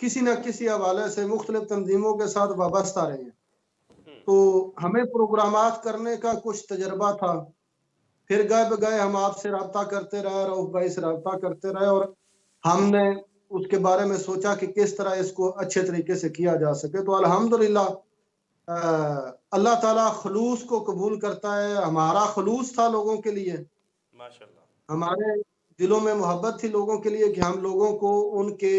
کسی نہ کسی حوالے سے مختلف تنظیموں کے ساتھ وابستہ رہے ہیں. تو ہمیں پروگرامات کرنے کا کچھ تجربہ تھا. پھر گئے بگئے ہم آپ سے رابطہ کرتے رہے, رؤف بھائی سے رابطہ کرتے رہے, اور ہم نے اس کے بارے میں سوچا کہ کس طرح اس کو اچھے طریقے سے کیا جا سکے. تو الحمدللہ اللہ تعالیٰ خلوص کو قبول کرتا ہے. ہمارا خلوص تھا لوگوں کے لیے, ماشاءاللہ, ہمارے دلوں میں محبت تھی لوگوں کے لیے کہ ہم لوگوں کو ان کے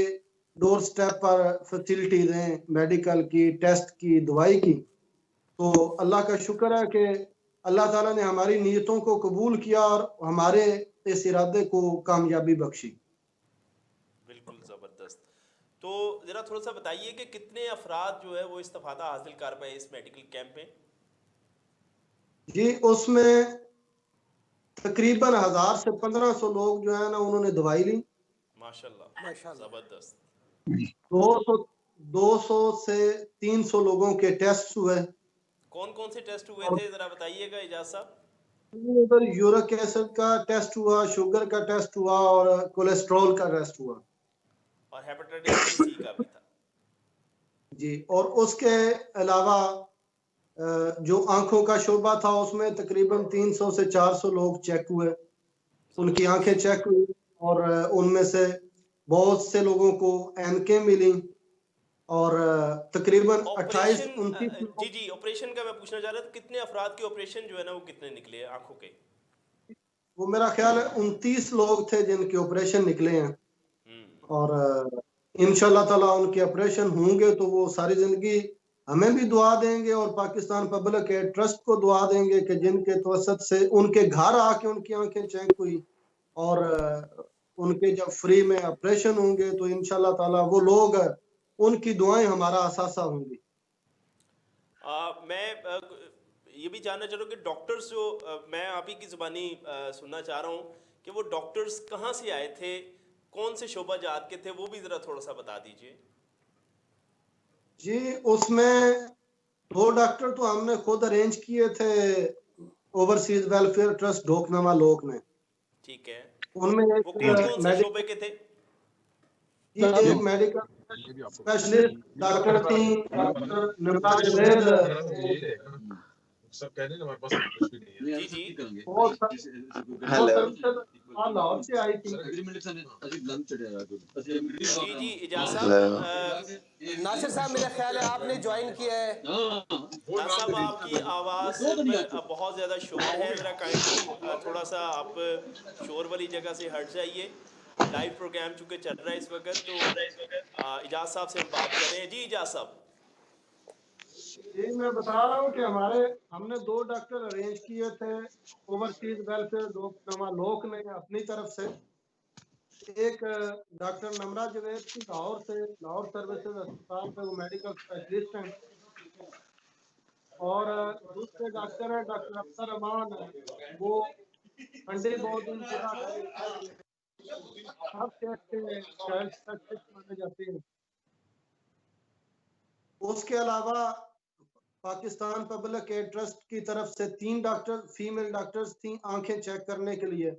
ڈور سٹیپ پر فیسلٹی دیں, میڈیکل کی, ٹیسٹ کی, دوائی کی. تو اللہ کا شکر ہے کہ اللہ تعالیٰ نے ہماری نیتوں کو قبول کیا اور ہمارے اس ارادے کو کامیابی بخشی. بالکل زبردست. تو ذرا تھوڑا سا بتائیے کہ کتنے افراد جو ہے وہ استفادہ حاصل کر پائے اس میڈیکل کیمپ میں؟ جی, اس میں تقریباً 1000 سے 1500 لوگ جو ہے نا انہوں نے دوائی لی. ماشاءاللہ, زبردست. 200 سے 300 لوگوں کے ٹیسٹ ہوئے. کون کون سے ٹیسٹ ہوئے تھے ذرا بتائیے گا اجاز صاحب؟ ادھر یورک ایسڈ کا ٹیسٹ ہوا, شوگر کا ٹیسٹ ہوا, اور کولیسٹرول کا ٹیسٹ ہوا, اور ہیپاٹائٹس بی سی کا بھی تھا. جی. اور اس کے علاوہ جو آنکھوں کا شعبہ تھا اس میں تقریباً 300 سے 400 لوگ چیک ہوئے, ان کی آنکھیں چیک ہوئی, اور ان میں سے بہت سے لوگوں کو اینکیں ملی, اور تقریباً 28-29 جی آپریشن کا میں پوچھنا چاہ رہا تھا, کتنے افراد کے آپریشن جو ہے نا وہ کتنے نکلے آنکھوں کے؟ وہ میرا خیال ہے 29 لوگ تھے جن کے آپریشن نکلے ہیں, اور انشاءاللہ تعالیٰ ان کے آپریشن ہوں گے تو وہ ساری زندگی ہمیں بھی دعا دیں گے اور پاکستان پبلک ایڈ ٹرسٹ کو دعا دیں گے کہ جن کے توسط سے ان کے گھر آ کے ان کی آنکھیں چیک ہوئی, اور ان کے جب فری میں آپریشن ہوں گے تو انشاءاللہ تعالیٰ وہ لوگ, ان کی دعائیں ہمارا اثاثہ ہوں گی. میں یہ بھی جاننا چاہ رہا ہوں کہ ڈاکٹرز جو میں آپ ہی کی زبانی سننا چاہ رہا ہوں کہ وہ ڈاکٹرز کہاں سے آئے تھے, کون سے شعبہ جات کے تھے, وہ بھی ذرا تھوڑا سا بتا دیجئے. جی, اس میں 2 ڈاکٹر تو ہم نے خود ارینج کیے تھے اوورسیز ویلفیئر ٹرسٹ ڈھوکنما لوک میں. ٹھیک ہے, ان میں وہ کون کون سے شعبے کے تھے؟ ایک میڈیکل اسپیشلسٹ ڈاکٹر تھی ڈاکٹر نمرا جوید, جی جی لاہور سے آئی تھی. جی جی اجاز صاحب, ناصر صاحب میرا خیال ہے آپ نے جوائن کیا ہے. ناصر صاحب آپ کی آواز میں بہت زیادہ شور ہے, ذرا کائنڈلی تھوڑا سا آپ شور والی جگہ سے ہٹ جائیے. لائیو پروگرام چونکہ چل رہا ہے اس وقت, تو اجاز صاحب سے ہم بات کر رہے ہیں. جی اجاز صاحب. جی, میں بتا رہا ہوں کہ ہم نے 2 ڈاکٹر ارینج کیے تھے اوورسیز ویلفیئر ڈھوکنما لوک نے اپنی طرف سے. ایک ڈاکٹر نمرا جوید کی لاہور سے, لاہور سروسز اسپتال میں وہ میڈیکل اسپیشلسٹ ہیں, اور دوسرے ڈاکٹر ہیں ڈاکٹر اختر امان, وہ منڈی بہدین ضلع سب سے چائلڈ اسپیشلسٹ مانے جاتے ہیں. اس کے علاوہ پاکستان پبلک ایڈ ٹرسٹ کی طرف سے 3 ڈاکٹر فیمیل ڈاکٹرز تھیں آنکھیں چیک کرنے کے لیے.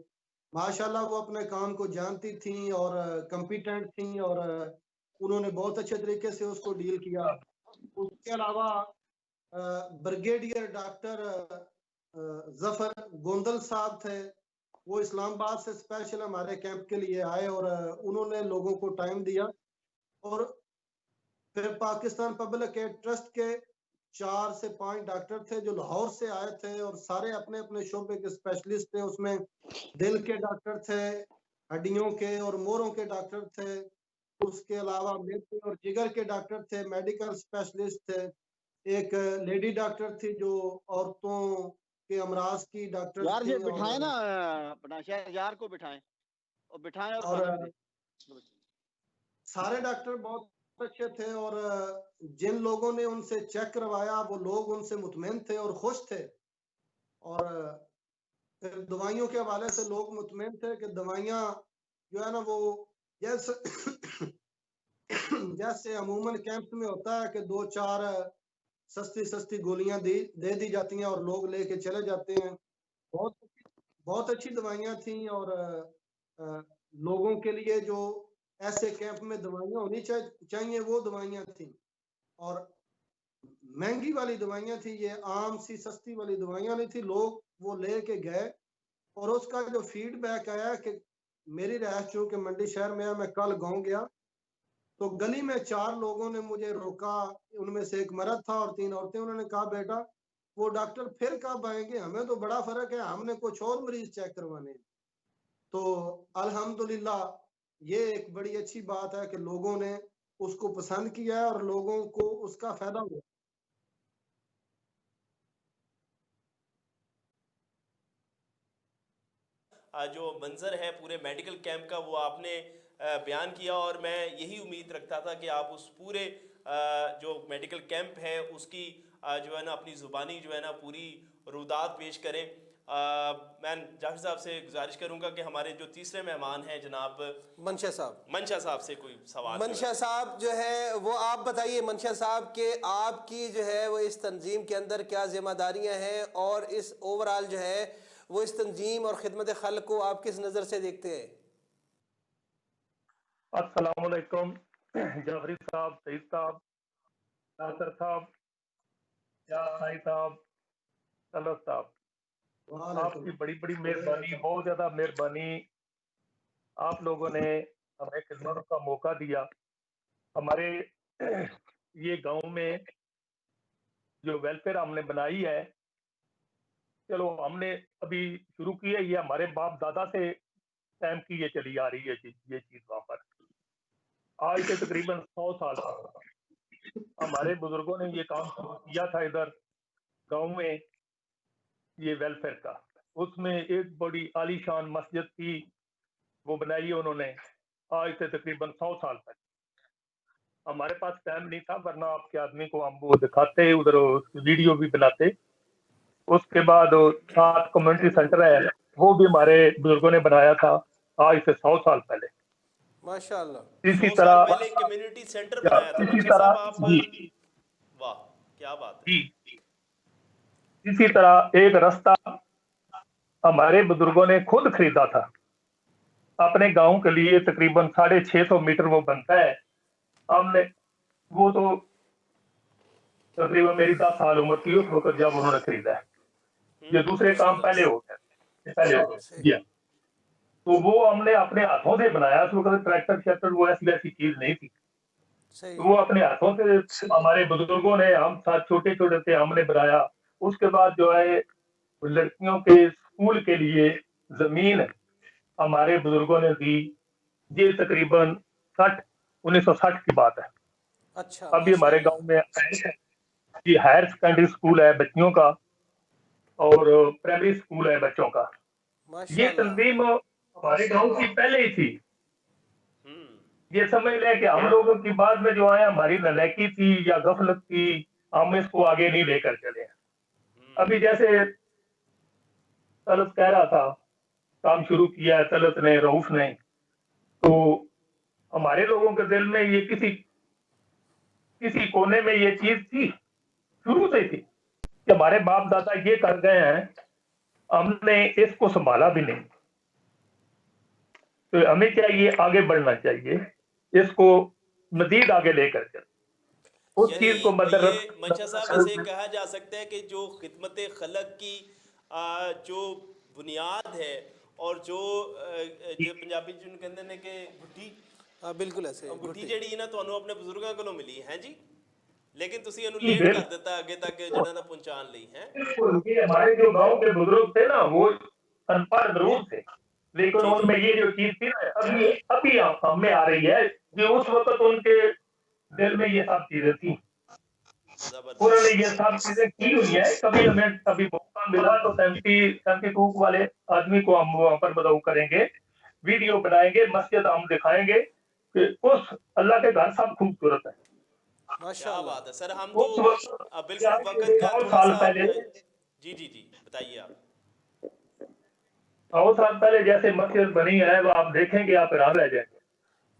ماشاءاللہ وہ اپنے کام کو جانتی تھیں اور کمپیٹنٹ تھیں, اور انہوں نے بہت اچھے طریقے سے اس کو ڈیل کیا. اس کے علاوہ بریگیڈیئر ڈاکٹر ظفر گوندل صاحب تھے, وہ اسلام آباد سے اسپیشل ہمارے کیمپ کے لیے آئے, اور انہوں نے لوگوں کو ٹائم دیا. اور پھر پاکستان پبلک ایڈ ٹرسٹ کے 4 سے 5 ڈاکٹر تھے جو لاہور سے آئے تھے, اور سارے اپنے اپنے شعبے کے اسپیشلسٹ تھے. اس میں دل کے ڈاکٹر تھے, ہڈیوں کے اور موڑوں کے ڈاکٹر تھے, اس کے علاوہ میدے اور جگر کے ڈاکٹر تھے, میڈیکل اسپیشلسٹ تھے, ایک لیڈی ڈاکٹر تھی جو عورتوں کے امراض کی ڈاکٹر یار تھی. یہ بٹھائیں نا اپنا شہریار کو بٹھائیں اور سارے ڈاکٹر بہت اچھے تھے, اور جن لوگوں نے ان سے چیک کروایا وہ لوگ ان سے مطمئن تھے اور خوش تھے. اور پھر دوائیوں کے حوالے سے لوگ مطمئن تھے کہ دوائیاں جو ہے نا وہ جیسے عموماً کیمپ میں ہوتا ہے کہ 2-4 سستی گولیاں دے دی جاتی ہیں اور لوگ لے کے چلے جاتے ہیں. بہت اچھی دوائیاں تھیں, اور لوگوں کے لیے جو ایسے کیمپ میں دوائیاں ہونی چاہیے، وہ دوائیاں تھیں اور مہنگی والی دوائیاں تھی، یہ عام سی سستی والی دوائیاں نہیں تھی. لوگ وہ لے کے گئے اور اس کا جو فیڈ بیک آیا کہ میری رہائش چونکہ منڈی شہر میں ہے، میں کل گاؤں گیا تو گلی میں 4 لوگوں نے مجھے روکا، ان میں سے ایک مرد تھا اور 3 عورتیں. انہوں نے کہا بیٹا وہ ڈاکٹر پھر کب آئیں گے، ہمیں تو بڑا فرق ہے، ہم نے کچھ اور مریض چیک کروانے. تو الحمدللہ یہ ایک بڑی اچھی بات ہے کہ لوگوں نے اس کو پسند کیا ہے اور لوگوں کو اس کا فائدہ ہوا. جو منظر ہے پورے میڈیکل کیمپ کا وہ آپ نے بیان کیا، اور میں یہی امید رکھتا تھا کہ آپ اس پورے جو میڈیکل کیمپ ہے اس کی جو ہے نا اپنی زبانی جو ہے نا پوری رودات پیش کریں. میں جعفر صاحب سے گزارش کروں گا کہ ہمارے جو تیسرے مہمان ہیں جناب منشا صاحب، منشا صاحب سے کوئی سوال جو منشا صاحب جو ہے وہ آپ بتائیے منشا صاحب کہ آپ کی جو ہے وہ اس تنظیم کے اندر کیا ذمہ داریاں ہیں اور اس اوورال جو ہے وہ اس تنظیم اور خدمت خلق کو آپ کس نظر سے دیکھتے ہیں؟ السلام علیکم جعفری صاحب، سعید صاحب، ناصر صاحب، یا سائی صاحب، طلعت صاحب، آپ کی بڑی بڑی مہربانی، بہت زیادہ مہربانی. آپ لوگوں نے ہمیں خدمت کا موقع دیا. ہمارے یہ گاؤں میں جو ویلفیئر ہم نے بنائی ہے، چلو ہم نے ابھی شروع کی ہے، یہ ہمارے باپ دادا سے ٹائم کی یہ چلی آ رہی ہے یہ چیز. وہاں پر آج سے تقریباً 100 سال ہمارے بزرگوں نے یہ کام شروع کیا تھا ادھر گاؤں میں، یہ ویلفیئر کا. اس میں ایک بڑی عالی شان مسجد تھی، وہ بنائی انہوں نے آج سے تقریباً 100 سال تک. ہمارے پاس ٹائم نہیں تھا، ورنہ آپ کے آدمی کو ہم وہ دکھاتے، ادھر ویڈیو بھی بناتے. اس کے بعد 7 کمیونٹی سینٹر ہے، وہ بھی ہمارے بزرگوں نے بنایا تھا آج سے 100 سال پہلے. ماشاء اللہ. اسی 100 سال طرح پہلے کمیونٹی سینٹر بنایا تھا منشا صاحب آپ؟ جی واہ کیا بات ہے. جی اسی طرح ایک رستہ ہمارے بزرگوں نے خود خریدا تھا اپنے گاؤں کے لیے، تقریباً 650 میٹر وہ بنتا ہے. ہم نے وہ تو تقریباً میری 10 سال عمر تھی اس وقت جب انہوں نے خریدا ہے. یہ دوسرے ماشاء کام اللہ. پہلے ہو گئے صحیح. جی. تو وہ ہم نے اپنے ہاتھوں سے بنایا. اس وقت ٹریکٹر شیکٹر وہ ایسی چیز نہیں تھی. صحیح. وہ اپنے ہاتھوں سے ہمارے بزرگوں نے، ہم ساتھ چھوٹے چھوٹے تھے، ہم نے بنایا. اس کے بعد جو ہے لڑکیوں کے اسکول کے لیے زمین ہمارے بزرگوں نے دی. یہ تقریباً 1960 کی بات ہے. اچھا ابھی ماشاء ہمارے اللہ. گاؤں میں یہ ہائر سیکنڈری اسکول ہے بچیوں کا اور پرائمری اسکول ہے بچوں کا. ماشاء یہ اللہ. تنظیم ہمارے گاؤں کی پہلے ہی تھی. ہوں یہ سمجھ لیں کہ ہم لوگوں کی بعد میں جو ہے ہماری نالائکی تھی یا غفلت تھی، ہم اس کو آگے نہیں لے کر چلے. ابھی جیسے طلعت کہہ رہا تھا کام شروع کیا ہے طلعت نے، رؤف نے، تو ہمارے لوگوں کے دل میں یہ کسی کونے میں یہ چیز تھی، شروع سے تھی کہ ہمارے باپ دادا یہ کر گئے ہیں، ہم نے اس کو سنبھالا بھی نہیں. تو ہمیں چاہیے آگے بڑھنا چاہیے، اس کو مزید آگے لے کر چل. اس یعنی چیز کو یہ منشا صاحب ایسے کہا جا سکتا ہے کہ جو خدمت خلق کی جو بنیاد ہے اور جو پنجابی جن کہتے ہیں کہ گٹھی ہاں بالکل ایسے گٹھی جڑی ہے نا تو اپنے بزرگوں کو ملی ہے جی، لیکن تسی انہوں جی لیٹ کر دیتا اگے تک جڑا نا پہنچان لی ہے. ہمارے جو گاؤں کے بزرگ تھے نا وہ ان پڑھ ضرور تھے، لیکن جی ان جی میں یہ جو چیز تھی نا ابھی ہم میں آ رہی ہے کہ اس وقت ان کے دل میں یہ سب چیزیں تھیں. انہوں نے زبردست. یہ سب چیزیں کی ہوئی ہے. کبھی ہمیں کبھی موقع ملا تو 72 والے آدمی کو ہم وہاں پر بداؤ کریں گے، ویڈیو بنائیں گے، مسجد ہم دکھائیں گے کہ اس اللہ کے گھر سب خوبصورت ہے. ماشاء کیا اللہ. بات ہے سر. ہم اس تو وقت بالکل وقت کا 100 تھوڑا سال سا پہلے جی جی جی بتائیے آپ. 100 سال پہلے جیسے مسجد بنی ہے وہ آپ دیکھیں گے، آپ حیران رہ جائیں گے.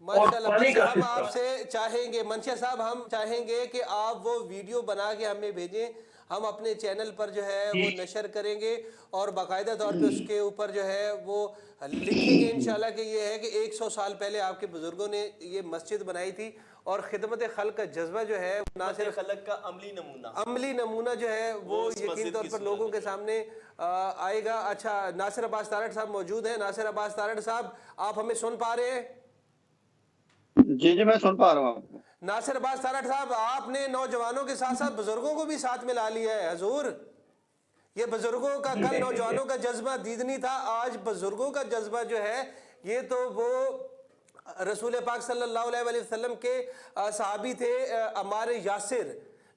اور ماشاء اللہ. پانی بس کا ہم آپ سسٹم سے چاہیں گے منشا صاحب، ہم چاہیں گے کہ آپ وہ ویڈیو بنا کے ہمیں بھیجیں. ہم اپنے چینل پر جو ہے وہ نشر کریں گے اور باقاعدہ طور پہ اس کے اوپر جو ہے وہ لکھیں گے انشاءاللہ کہ یہ ہے کہ 100 سال پہلے آپ کے بزرگوں نے یہ مسجد بنائی تھی، اور خدمت خلق کا جذبہ جو ہے نہ صرف خلق کا عملی نمونہ جو ہے وہ اس یقین مسجد طور کی پر صورت لوگوں میں کے سامنے آئے گا۔ اچھا، ناصر عباس تارڑ صاحب موجود ہیں۔ ناصر عباس تارڑ صاحب، آپ ہمیں سن پا رہے ہیں؟ جی جی، میں سن پا رہا ہوں آپ کو۔ ناصر عباس تارڑ صاحب، آپ نے نوجوانوں کے ساتھ ساتھ بزرگوں کو بھی ساتھ میں لا لیا ہے حضور۔ یہ بزرگوں کا، کل نوجوانوں کا جذبہ دیدنی تھا، آج بزرگوں کا جذبہ جو ہے یہ تو وہ رسول پاک صلی اللہ علیہ وسلم کے صحابی تھے عمار یاسر،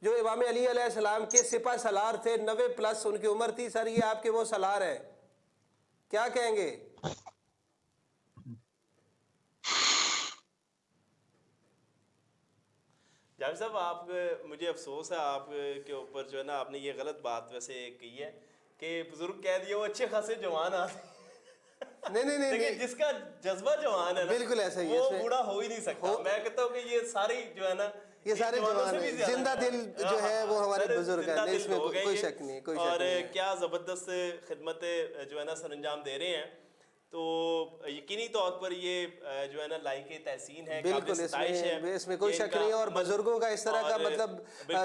جو امام علی علیہ السلام کے سپہ سالار تھے، 90 پلس ان کی عمر تھی۔ سر یہ آپ کے وہ سالار ہیں، کیا کہیں گے؟ جاوید صاحب، آپ مجھے افسوس ہے آپ کے اوپر جو ہے نا، آپ نے یہ غلط بات ویسے کی ہے کہ بزرگ کہہ دیا وہ اچھے خاصے جوان آتے نہیں، لیکن جس کا جذبہ جوان ہے نا، بالکل ایسا ہی ہے، وہ بوڑھا ہو ہی نہیں سکتا۔ میں کہتا ہوں کہ یہ ساری جو ہے نا، یہ سارے جوان ہیں، زندہ دل جو ہے وہ ہمارے بزرگ ہیں، اس میں کوئی شک نہیں، کوئی شک اور نہیں ہے۔ کیا زبردست خدمت جو ہے نا سر انجام دے رہے ہیں، تو یقینی طور پر یہ جو ہے نا لائق تحسین ہے، بالکل، اس میں کوئی شک نہیں ہے، اور بزرگوں کا اس طرح کا مطلب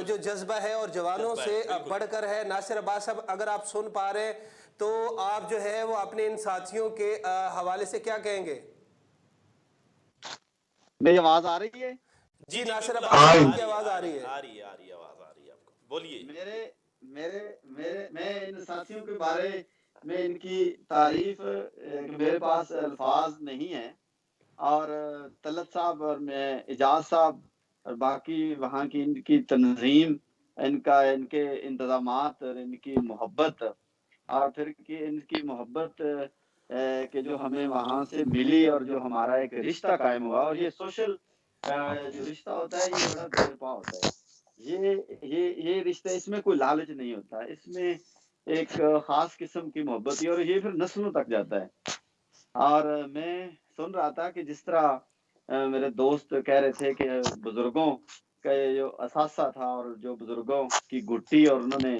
جو جذبہ ہے اور جوانوں سے بڑھ کر ہے۔ ناصر عباس صاحب، اگر آپ سن پا رہے ہیں تو آپ جو ہے وہ اپنے ان ساتھیوں کے حوالے سے کیا کہیں گے؟ میری آواز آ رہی ہے؟ جی ناصر عباس صاحب کی آواز آ رہی ہے۔ آ رہی ہے آواز آ رہی ہے آپ کو، بولیے۔ میں ان ساتھیوں کے بارے میں ان کی تعریف میرے پاس الفاظ نہیں ہیں، اور طلعت صاحب اور میں اعجاز صاحب اور باقی وہاں کی ان کی تنظیم، ان کے انتظامات اور ان کی محبت، اور پھر ان کی محبت کہ جو ہمیں وہاں سے ملی اور جو ہمارا ایک رشتہ قائم ہوا، اور یہ سوشل جو رشتہ ہوتا ہے یہ بڑا دیر پا ہوتا ہے۔ یہ رشتہ، اس میں کوئی لالچ نہیں ہوتا، اس میں ایک خاص قسم کی محبت ہے، اور یہ پھر نسلوں تک جاتا ہے۔ اور میں سن رہا تھا کہ جس طرح میرے دوست کہہ رہے تھے کہ بزرگوں کا جو اثاثہ تھا، اور جو بزرگوں کی گھٹی اور انہوں نے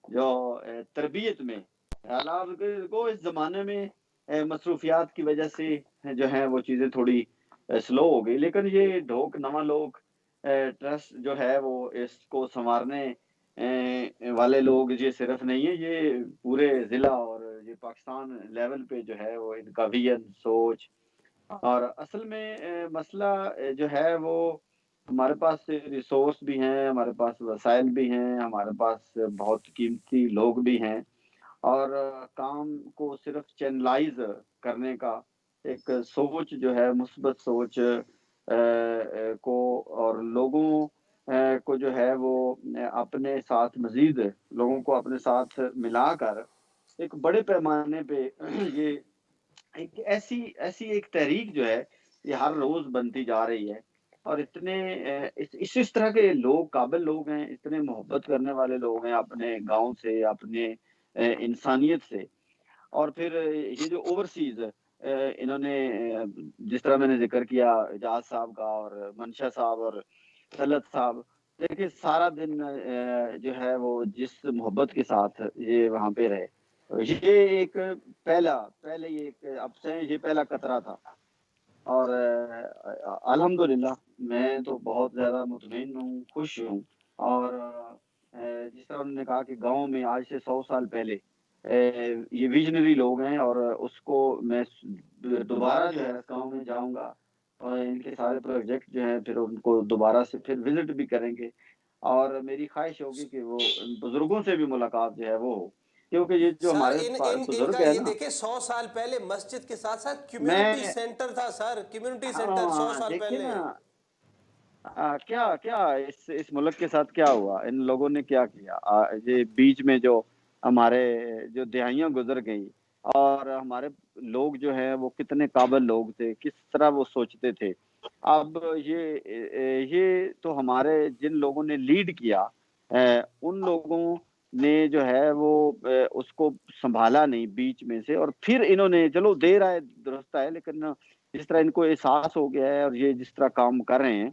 جو تربیت میں کو اس زمانے میں مصروفیات کی وجہ سے جو ہیں وہ چیزیں تھوڑی سلو ہو گئی، لیکن یہ ڈھوک نواں لوگ ٹرسٹ جو ہے وہ اس کو سنوارنے والے لوگ یہ صرف نہیں ہے، یہ پورے ضلع اور یہ پاکستان لیول پہ جو ہے وہ ان کا ویژن، سوچ، اور اصل میں مسئلہ جو ہے وہ ہمارے پاس ریسورس بھی ہیں، ہمارے پاس وسائل بھی ہیں، ہمارے پاس بہت قیمتی لوگ بھی ہیں، اور کام کو صرف چینلائز کرنے کا ایک سوچ جو ہے، مثبت سوچ کو، اور لوگوں کو جو ہے وہ اپنے ساتھ، مزید لوگوں کو اپنے ساتھ ملا کر ایک بڑے پیمانے پہ یہ ایک ایسی ایک تحریک جو ہے یہ ہر روز بنتی جا رہی ہے، اور اتنے اس طرح کے لوگ، قابل لوگ ہیں، اتنے محبت کرنے والے لوگ ہیں اپنے گاؤں سے، اپنے انسانیت سے، اور پھر یہ جو اوورسیز انہوں نے جس طرح میں نے ذکر کیا اعجاز صاحب کا اور منشا صاحب اور طلعت صاحب، دیکھیں سارا دن جو ہے وہ جس محبت کے ساتھ یہ وہاں پہ رہے، یہ ایک پہلے یہ پہلا قطرہ تھا، اور الحمدللہ میں تو بہت زیادہ مطمئن ہوں، خوش ہوں، اور جس طرح انہوں نے کہا کہ گاؤں میں آج سے 100 سال پہلے یہ ویژنری لوگ ہیں، اور اس کو میں دوبارہ جو ہے اس گاؤں میں جاؤں گا، اور ان کے سارے پروجیکٹ جو ہیں پھر ان کو دوبارہ سے پھر وزٹ بھی کریں گے، اور میری خواہش ہوگی کہ وہ بزرگوں سے بھی ملاقات جو ہے وہ ہو، کیونکہ یہ جو سر ہمارے ان بزرگ کا ہیں یہ نا، دیکھیں 100 سال پہلے مسجد کے ساتھ ساتھ میں کمیونٹی سینٹر تھا سر، کمیونٹی سینٹر 100 ہاں سال دیکھیے پہلے۔ نا کیا اس ملک کے ساتھ کیا ہوا، ان لوگوں نے کیا کیا، یہ بیچ میں جو ہمارے جو دہائیاں گزر گئی، اور ہمارے لوگ جو ہیں وہ کتنے قابل لوگ تھے، کس طرح وہ سوچتے تھے۔ اب یہ تو ہمارے جن لوگوں نے لیڈ کیا، ان لوگوں نے جو ہے وہ اس کو سنبھالا نہیں بیچ میں سے، اور پھر انہوں نے، چلو دیر آئے درست ہے، لیکن جس طرح ان کو احساس ہو گیا ہے، اور یہ جس طرح کام کر رہے ہیں،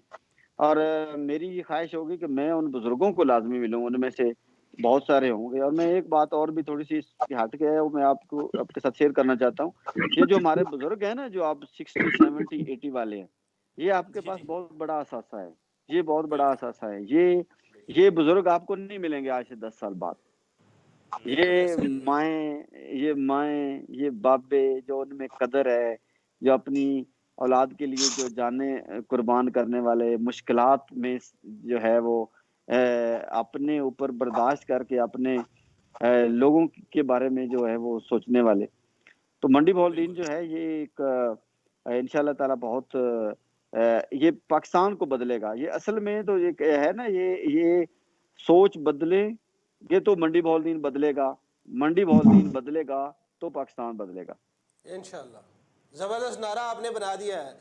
اور میری یہ خواہش ہوگی کہ میں ان بزرگوں کو لازمی ملوں، ان میں سے بہت سارے ہوں گے. اور میں ایک بات اور بھی تھوڑی سی اس کی ہٹ کے ہے وہ میں آپ کو آپ کے ساتھ شیئر کرنا چاہتا ہوں. یہ جو ہمارے بزرگ ہیں نا جو آپ 60 70 80 والے ہیں, یہ آپ کے جی پاس جی بہت بڑا اثاثہ ہے. یہ بہت بڑا بالکل اثاثہ ہے. یہ بزرگ آپ کو نہیں ملیں گے آج سے 10 سال بعد. بالکل یہ ایسا ہی ہے. مائیں یہ بابے جو ان میں قدر ہے, جو اپنی اولاد کے لیے جو جانیں قربان کرنے والے, مشکلات میں جو ہے وہ اپنے اوپر برداشت کر کے اپنے لوگوں کے بارے میں جو ہے وہ سوچنے والے. تو منڈی بہل دین بالکل جو ہے یہ ایک انشاءاللہ تعالی بہت یہ پاکستان کو بدلے گا. یہ اصل میں تو یہ ہے نا, یہ سوچ بدلے یہ تو منڈی بہل دین بدلے گا. منڈی بہل دین بدلے گا تو پاکستان بدلے گا. انشاءاللہ. زبردست نعرہ آپ نے بنا دیا ہے.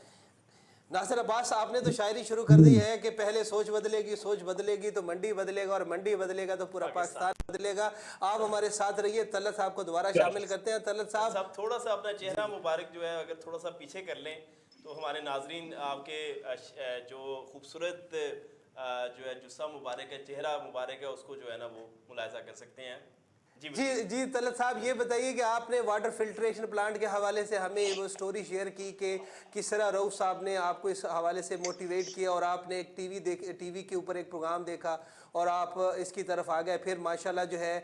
ناصر عباس آپ نے تو شاعری شروع کر دی ہے کہ پہلے سوچ بدلے گی تو منڈی بدلے گا, اور منڈی بدلے گا تو پورا پاکستان. پاکستان بدلے گا. آپ ہمارے ساتھ رہیے. طلعت صاحب کو دوبارہ شامل کرتے ہیں. طلعت صاحب صاحب تھوڑا سا اپنا چہرہ مبارک جو ہے اگر تھوڑا سا پیچھے کر لیں تو ہمارے ناظرین آپ کے جو خوبصورت جو ہے جسہ مبارک ہے, چہرہ مبارک ہے, اس کو جو ہے نا وہ ملاحظہ کر سکتے ہیں. جی بتائیے. جی طلعت صاحب یہ بتائیے کہ آپ نے واٹر فلٹریشن پلانٹ کے حوالے سے ہمیں وہ سٹوری شیئر کی کہ کس طرح رؤوف صاحب نے آپ کو اس حوالے سے موٹیویٹ کیا, اور آپ نے ایک ٹی وی کے اوپر ایک پروگرام دیکھا اور آپ اس کی طرف آ گئے. پھر ماشاءاللہ جو ہے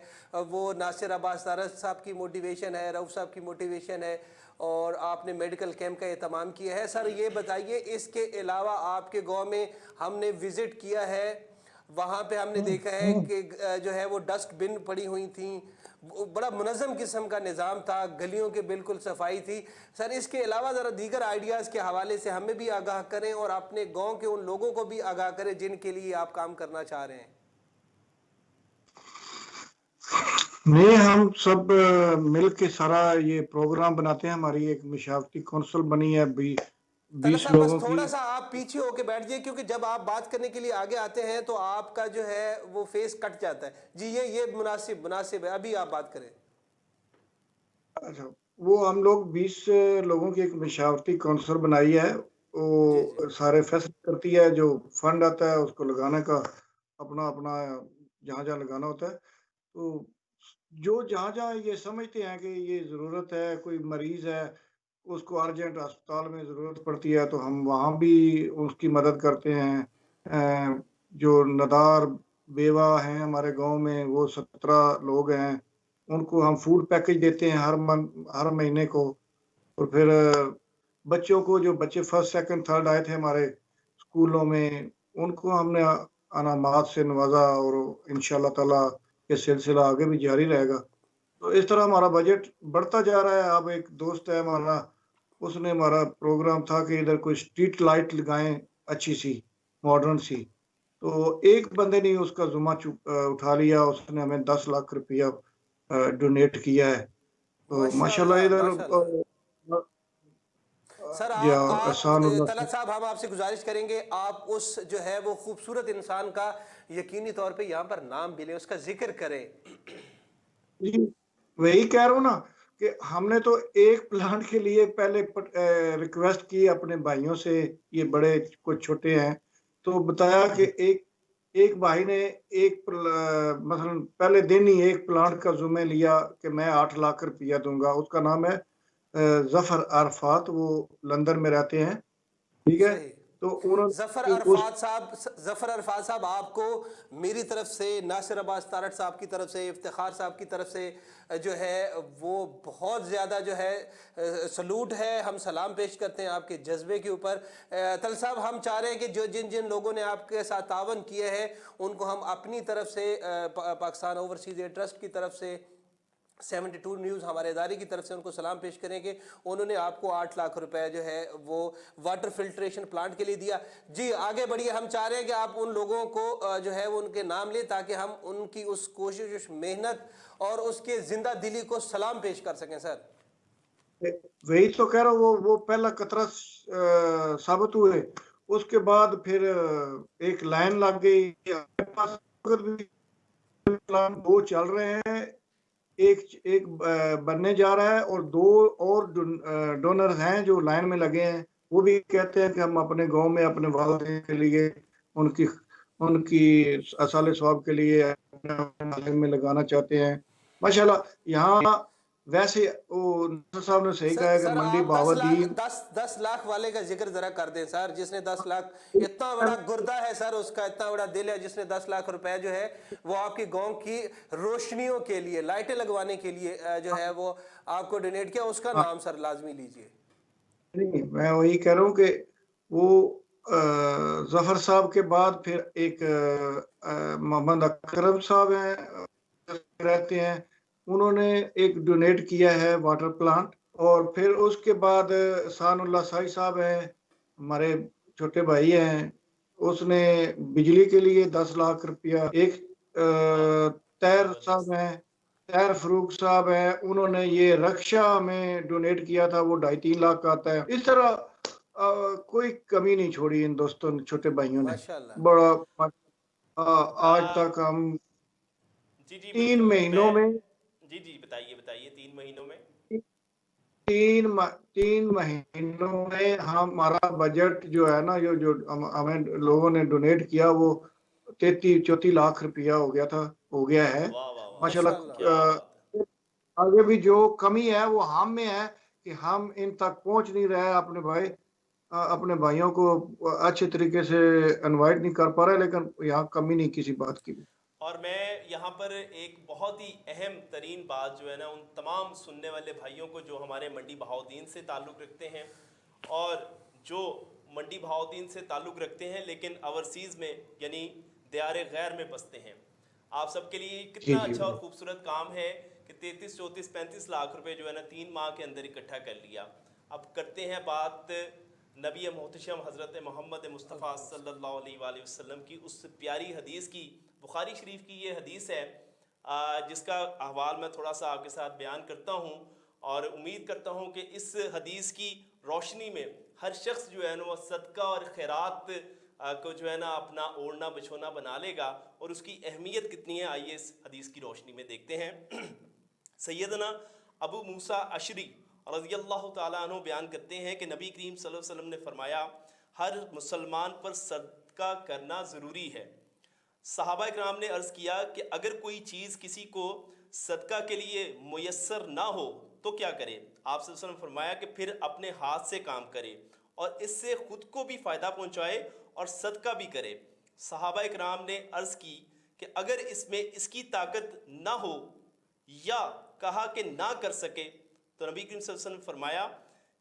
وہ ناصر عباس طارت صاحب کی موٹیویشن ہے, رؤوف صاحب کی موٹیویشن ہے, اور آپ نے میڈیکل کیمپ کا اہتمام کیا ہے. سر یہ بتائیے اس کے علاوہ آپ کے گاؤں میں ہم نے وزٹ کیا ہے, وہاں پہ ہم نے دیکھا ہے کہ جو ہے وہ ڈسٹ بن پڑی ہوئی تھیں, بڑا منظم قسم کا نظام تھا, گلیوں کے بالکل صفائی تھی. سر اس کے علاوہ ذرا دیگر آئیڈیاز کے حوالے سے ہمیں بھی آگاہ کریں اور اپنے گاؤں کے ان لوگوں کو بھی آگاہ کریں جن کے لیے آپ کام کرنا چاہ رہے ہیں. نہیں, ہم سب مل کے سارا یہ پروگرام بناتے ہیں. ہماری ایک مشاورتی کونسل بنی ہے طلعت 20 صاحب بس لوگوں کی. تھوڑا سا آپ پیچھے ہو کے بیٹھ جائیں, کیونکہ جب آپ بات کرنے کے لیے آگے آتے ہیں تو آپ کا جو ہے وہ فیس کٹ جاتا ہے. جی یہ مناسب ہے, ابھی آپ بات کریں. اچھا, وہ ہم لوگ 20 لوگوں کی ایک مشاورتی کونسل بنائی ہے. جی جی وہ سارے فیصلے کرتی ہے, جو فنڈ آتا ہے اس کو لگانے کا اپنا جہاں جہاں لگانا ہوتا ہے. تو جو جہاں یہ سمجھتے ہیں کہ یہ ضرورت ہے, کوئی مریض ہے اس کو ارجنٹ ہسپتال میں ضرورت پڑتی ہے, تو ہم وہاں بھی اس کی مدد کرتے ہیں. جو ندار بیوہ ہیں ہمارے گاؤں میں, وہ 17 لوگ ہیں, ان کو ہم فوڈ پیکج دیتے ہیں ہر مہینے کو. اور پھر بچوں کو, جو بچے فرسٹ سیکنڈ تھرڈ آئے تھے ہمارے اسکولوں میں, ان کو ہم نے انعامات سے نوازا, اور انشاءاللہ تعالی یہ سلسلہ آگے بھی جاری رہے گا. تو اس طرح ہمارا بجٹ بڑھتا جا رہا ہے. اب ایک دوست ہے ہمارا, اس نے ہمارا پروگرام تھا کہ ادھر کوئی اسٹریٹ لائٹ لگائیں اچھی سی ماڈرن سی, تو ایک بندے نے اس کا ذمہ اٹھا لیا, اس نے ہمیں 10 لاکھ روپیہ ڈونیٹ کیا ہے. تو ماشاءاللہ ادھر ماشاءاللہ. سر جی آپ احسان اللہ سے. طلعت صاحب ہم آپ سے گزارش کریں گے آپ اس جو ہے وہ خوبصورت انسان کا یقینی طور پہ یہاں پر نام بھی لیں, اس کا ذکر کریں. جی وہی کہہ رہا ہوں نا کہ ہم نے تو ایک پلانٹ کے لیے پہلے ریکویسٹ کی اپنے بھائیوں سے, یہ بڑے کچھ چھوٹے ہیں, تو بتایا کہ ایک بھائی نے مثلا پہلے دن ہی ایک پلانٹ کا ذمہ لیا کہ میں 8 لاکھ روپیہ دوں گا. اس کا نام ہے ظفر عرفات, وہ لندن میں رہتے ہیں. ٹھیک ہے, صحیح. تو انہوں ظفر نے عرفات صاحب آپ کو میری طرف سے, ناصر عباس طارٹ صاحب کی طرف سے, افتخار صاحب کی طرف سے جو ہے وہ بہت زیادہ جو ہے سلوٹ ہے. ہم سلام پیش کرتے ہیں آپ کے جذبے کے اوپر. طلعت صاحب ہم چاہ رہے ہیں کہ جو جن لوگوں نے آپ کے ساتھ تعاون کیا ہے ان کو ہم اپنی طرف سے, پاکستان اوورسیز ایڈ ٹرسٹ کی طرف سے, 72 نیوز ہمارے ادارے کی طرف سے ان کو سلام پیش کریں کہ انہوں نے آپ کو 8 لاکھ روپے جو ہے وہ واٹر فلٹریشن پلانٹ کے لیے دیا. جی آگے بڑھیے, ہم چاہ رہے ہیں کہ آپ ان لوگوں کو جو ہے وہ ان کے نام لیں تاکہ ہم ان کی اس کوشش, اس محنت اور اس کے زندہ دلی کو سلام پیش کر سکیں. سر وہی تو کہہ رہا ہوں, وہ پہلا قطرہ ثابت ہوئے, اس کے بعد پھر ایک لائن لگ گئی. ہمارے پاس پلان 2 چل رہے ہیں, ایک بننے جا رہا ہے, اور 2 اور ڈونر ہیں جو لائن میں لگے ہیں. وہ بھی کہتے ہیں کہ ہم اپنے گاؤں میں اپنے والدین کے لیے ان کی ان کی اصال ثواب کے لیے اپنے میں لگانا چاہتے ہیں. ماشاءاللہ یہاں ویسے وہ نصر صاحب نے صحیح کہا ہے کہ سر منڈی آپ 10 لاکھ 10 لاکھ والے کا ذکر ذرا کر دیں سر, جس نے 10 لاکھ, اتنا بڑا گردہ ہے سر اس کا, اتنا بڑا دل ہے, جس نے 10 لاکھ روپے جو ہے وہ آپ کی گاؤں کی روشنیوں کے لیے, لائٹیں لگوانے کے لیے جو ہے وہ آپ کو ڈونیٹ کیا, اس کا نام سر لازمی لیجئے. نہیں, میں وہی کہہ رہا ہوں کہ وہ ظفر صاحب کے بعد پھر ایک محمد اکرم صاحب ہیں, رہتے ہیں, انہوں نے ایک ڈونیٹ کیا ہے واٹر پلانٹ. اور پھر اس کے بعد احسان اللہ سائی صاحب ہیں, ہمارے چھوٹے بھائی ہیں, اس نے بجلی کے لیے 10 لاکھ روپیہ. ایک طاہر صاحب ہیں, طاہر فروخ صاحب ہیں, انہوں نے یہ رکشا میں ڈونیٹ کیا تھا, وہ 2.5-3 لاکھ کا آتا ہے. اس طرح کوئی کمی نہیں چھوڑی ان دوستوں نے, چھوٹے بھائیوں نے. ماشاءاللہ. بڑا آج تک ہم جی جی 3 بالکل. مہینوں میں جی بتائیے 3 مہینوں میں 3 مہینوں میں ہمارا بجٹ جو ہے نا, جو ہمیں لوگوں نے ڈونیٹ کیا, وہ 33-34 لاکھ روپیہ ہو گیا ہے. واہ واہ واہ, ماشاءاللہ. کیا ماشاءاللہ. بات ہے. آگے بھی جو کمی ہے وہ ہم میں ہے کہ ہم ان تک پہنچ نہیں رہے, اپنے بھائیوں کو اچھے طریقے سے انوائٹ نہیں کر پا رہے, لیکن یہاں کمی نہیں کسی بات کی بھی. اور میں یہاں پر ایک بہت ہی اہم ترین بات جو ہے نا ان تمام سننے والے بھائیوں کو جو ہمارے منڈی بہاؤدین سے تعلق رکھتے ہیں اور جو منڈی بہاؤدین سے تعلق رکھتے ہیں لیکن اوورسیز میں یعنی دیار غیر میں بستے ہیں, آپ سب کے لیے جی کتنا جی اچھا اور خوبصورت کام ہے کہ 33-34-35 لاکھ روپے جو ہے نا 3 ماہ کے اندر اکٹھا کر لیا. اب کرتے ہیں بات نبی محتشم حضرت محمد مصطفیٰ صلی اللہ علیہ وآلہ وسلم کی اس پیاری حدیث کی. بخاری شریف کی یہ حدیث ہے جس کا احوال میں تھوڑا سا آپ کے ساتھ بیان کرتا ہوں, اور امید کرتا ہوں کہ اس حدیث کی روشنی میں ہر شخص جو ہے نا وہ صدقہ اور خیرات کو جو ہے نا اپنا اوڑھنا بچھونا بنا لے گا, اور اس کی اہمیت کتنی ہے آئیے اس حدیث کی روشنی میں دیکھتے ہیں. سیدنا ابو موسیٰ اشری رضی اللہ تعالیٰ عنہ بیان کرتے ہیں کہ نبی کریم صلی اللہ علیہ وسلم نے فرمایا ہر مسلمان پر صدقہ کرنا ضروری ہے. صحابہ کرام نے عرض کیا کہ اگر کوئی چیز کسی کو صدقہ کے لیے میسر نہ ہو تو کیا کرے؟ آپ صلی اللہ علیہ وسلم نے فرمایا کہ پھر اپنے ہاتھ سے کام کرے اور اس سے خود کو بھی فائدہ پہنچائے اور صدقہ بھی کرے. صحابہ کرام نے عرض کی کہ اگر اس میں اس کی طاقت نہ ہو یا کہا کہ نہ کر سکے تو نبی کریم صلی اللہ علیہ وسلم نے فرمایا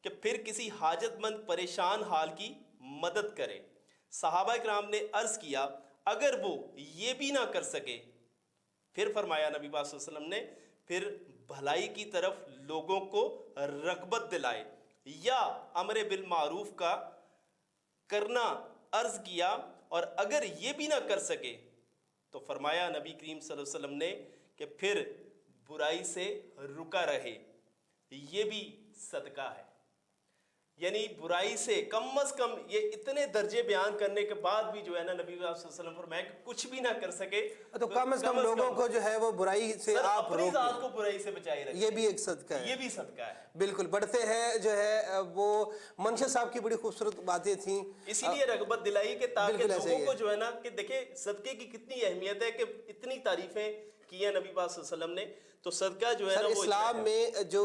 کہ پھر کسی حاجت مند پریشان حال کی مدد کرے. صحابہ کرام نے عرض کیا اگر وہ یہ بھی نہ کر سکے, پھر فرمایا نبی پاک صلی اللہ علیہ وسلم نے پھر بھلائی کی طرف لوگوں کو رغبت دلائے یا امر بالمعروف کا کرنا عرض کیا, اور اگر یہ بھی نہ کر سکے تو فرمایا نبی کریم صلی اللہ علیہ وسلم نے کہ پھر برائی سے رکا رہے, یہ بھی صدقہ ہے. یعنی برائی سے کم از کم, یہ اتنے درجے بیان کرنے کے بعد بھی جو ہے نا نبی صلی اللہ علیہ وسلم فرمایا کہ کچھ بھی نہ کر سکے تو کم از کم لوگوں کو جو ہے وہ برائی سے آپ اپنی ذات کو برائی سے بچائے رکھیں, یہ بھی ایک صدقہ ہے. یہ بھی صدقہ ہے. بالکل. بڑھتے ہیں جو ہے وہ منشا صاحب کی بڑی خوبصورت باتیں تھیں, اسی لیے رغبت دلائی کہ تاکہ لوگوں کو جو ہے نا کہ دیکھیں صدقے کی کتنی اہمیت ہے کہ اتنی تعریفیں کی ہیں نبی پاک صلی اللہ علیہ وسلم نے. تو صدقہ جو ہے نا وہ اسلام میں جو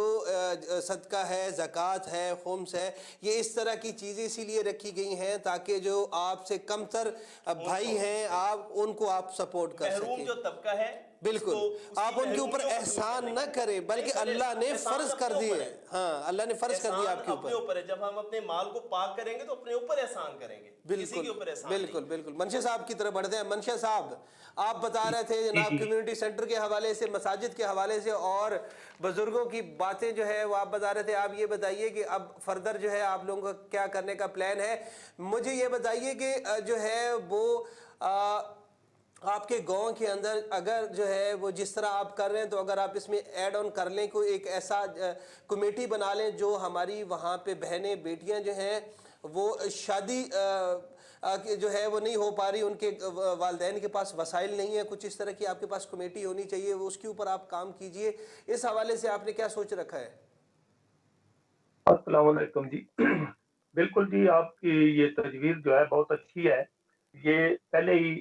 صدقہ ہے, زکوٰۃ ہے, خمس ہے, یہ اس طرح کی چیزیں اسی لیے رکھی گئی ہیں تاکہ جو آپ سے کم تر بھائی ہیں آپ ان کو آپ سپورٹ کر سکیں. محروم جو طبقہ ہے بالکل, آپ ان کے اوپر احسان نہ کریں بلکہ اللہ نے فرض کر دیے. ہاں, اللہ نے فرض کر دیا آپ کے اپنے اوپر ہے. جب ہم اپنے مال کو پاک کریں گے تو اپنے اوپر احسان کریں گے, کسی کے اوپر احسان نہیں. بالکل بالکل. منشا صاحب کی طرف بڑھتے ہیں. منشا صاحب, آپ بتا رہے تھے جناب کمیونٹی سینٹر کے حوالے سے, مساجد کے حوالے سے اور بزرگوں کی باتیں جو ہے وہ آپ بتا رہے تھے. آپ یہ بتائیے کہ اب فردر جو ہے آپ لوگوں کا کیا کرنے کا پلان ہے. مجھے یہ بتائیے کہ جو ہے وہ آپ کے گاؤں کے اندر اگر جو ہے وہ جس طرح آپ کر رہے ہیں تو اگر آپ اس میں ایڈ آن کر لیں, کوئی ایک ایسا کمیٹی بنا لیں جو ہماری وہاں پہ بہنیں بیٹیاں جو ہیں وہ شادی جو ہے وہ نہیں ہو پا رہی, ان کے والدین کے پاس وسائل نہیں ہیں, کچھ اس طرح کی آپ کے پاس کمیٹی ہونی چاہیے, اس کے اوپر آپ کام کیجئے. اس حوالے سے آپ نے کیا سوچ رکھا ہے؟ السلام علیکم جی. بالکل جی, آپ کی یہ تجویز جو ہے بہت اچھی ہے. یہ پہلے ہی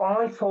500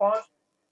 5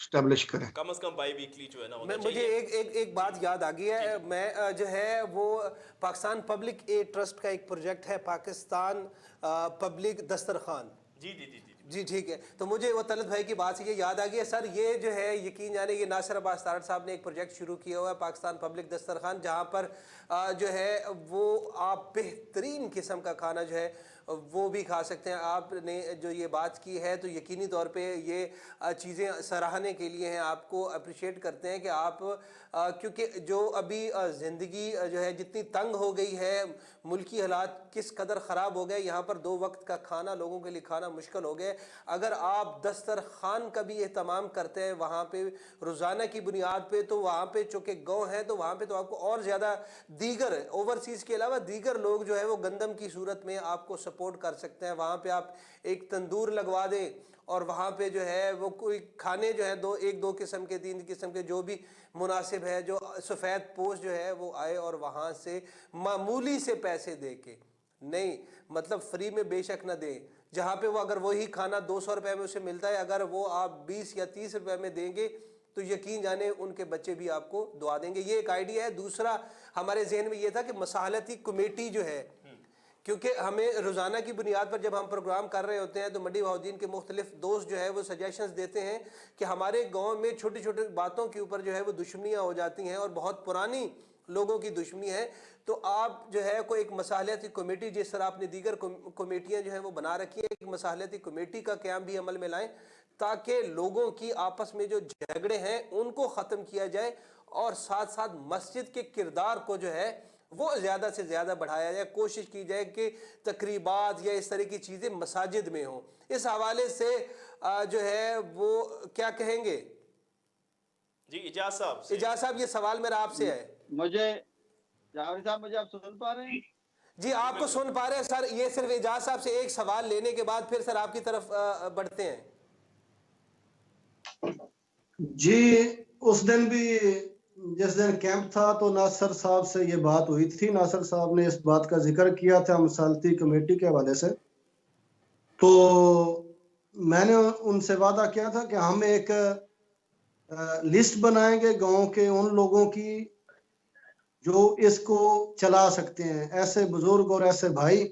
اسٹیبلش کریں. کم از کم بائی ویکلی جو ہے نا ہونا مجھے چاہیے. ایک بات یاد آ گئی ہے. میں جو ہے وہ پاکستان پبلک ایڈ ٹرسٹ کا ایک پروجیکٹ ہے پاکستان پبلک دسترخوان. جی جی جی جی جی ٹھیک ہے. تو مجھے وہ طلعت بھائی کی بات سے یہ یاد آ گئی ہے سر. یہ جو ہے یقین جانے یہ ناصر عباس تارڑ صاحب نے ایک پروجیکٹ شروع کیا ہوا ہے پاکستان پبلک دسترخوان, جہاں پر جو ہے وہ آپ بہترین قسم کا کھانا جو ہے وہ بھی کھا سکتے ہیں. آپ نے جو یہ بات کی ہے تو یقینی طور پہ یہ چیزیں سراہنے کے لیے ہیں. آپ کو اپریشیٹ کرتے ہیں کہ آپ کیونکہ جو ابھی زندگی جو ہے جتنی تنگ ہو گئی ہے, ملکی حالات کس قدر خراب ہو گئے, یہاں پر 2 وقت کا کھانا لوگوں کے لیے کھانا مشکل ہو گئے. اگر آپ دسترخوان کا بھی اہتمام کرتے ہیں وہاں پہ روزانہ کی بنیاد پہ, تو وہاں پہ چونکہ گاؤں ہے تو وہاں پہ تو آپ کو اور زیادہ دیگر اوورسیز کے علاوہ دیگر لوگ جو ہے وہ گندم کی صورت میں آپ کو سپورٹ کر سکتے ہیں. وہاں پہ آپ ایک تندور لگوا دیں اور وہاں پہ جو ہے وہ کوئی کھانے جو ہے 2 قسم کے 3 قسم کے جو بھی مناسب ہے, جو سفید پوش جو ہے وہ آئے اور وہاں سے معمولی سے پیسے دے کے, نہیں مطلب فری میں بے شک نہ دیں, جہاں پہ وہ اگر وہی کھانا 200 روپے میں اسے ملتا ہے, اگر وہ آپ 20 یا 30 روپے میں دیں گے تو یقین جانے ان کے بچے بھی آپ کو دعا دیں گے. یہ ایک آئیڈیا ہے. دوسرا ہمارے ذہن میں یہ تھا کہ مصالحتی کمیٹی جو ہے, کیونکہ ہمیں روزانہ کی بنیاد پر جب ہم پروگرام کر رہے ہوتے ہیں تو منڈی بہاؤالدین کے مختلف دوست جو ہے وہ سجیشنز دیتے ہیں کہ ہمارے گاؤں میں چھوٹی چھوٹی باتوں کے اوپر جو ہے وہ دشمنیاں ہو جاتی ہیں اور بہت پرانی لوگوں کی دشمنی ہے. تو آپ جو ہے کوئی ایک مصالحتی کمیٹی, جس طرح آپ نے دیگر کمیٹیاں جو ہیں وہ بنا رکھی ہیں, ایک مصالحتی کمیٹی کا قیام بھی عمل میں لائیں تاکہ لوگوں کی آپس میں جو جھگڑے ہیں ان کو ختم کیا جائے, اور ساتھ ساتھ مسجد کے کردار کو جو ہے وہ زیادہ سے زیادہ بڑھایا جائے. کوشش کی جائے کہ تقریبات یا اس طرح کی چیزیں مساجد میں ہوں. اس حوالے سے جو ہے وہ کیا کہیں گے؟ جی اجاز صاحب سے. اجاز صاحب یہ سوال میرا آپ سے ہے. مجھے جعفری صاحب مجھے آپ سن پا رہے ہیں؟ جی آپ کو سن پا رہے ہیں سر. یہ صرف اجاز صاحب سے ایک سوال لینے کے بعد پھر سر آپ کی طرف بڑھتے ہیں. جی اس دن بھی جس دن کیمپ تھا تو ناصر صاحب سے یہ بات ہوئی تھی. ناصر صاحب نے اس بات کا ذکر کیا تھا مصالحتی کمیٹی کے حوالے سے. تو میں نے ان سے وعدہ کیا تھا کہ ہم ایک لسٹ بنائیں گے گاؤں کے ان لوگوں کی جو اس کو چلا سکتے ہیں, ایسے بزرگ اور ایسے بھائی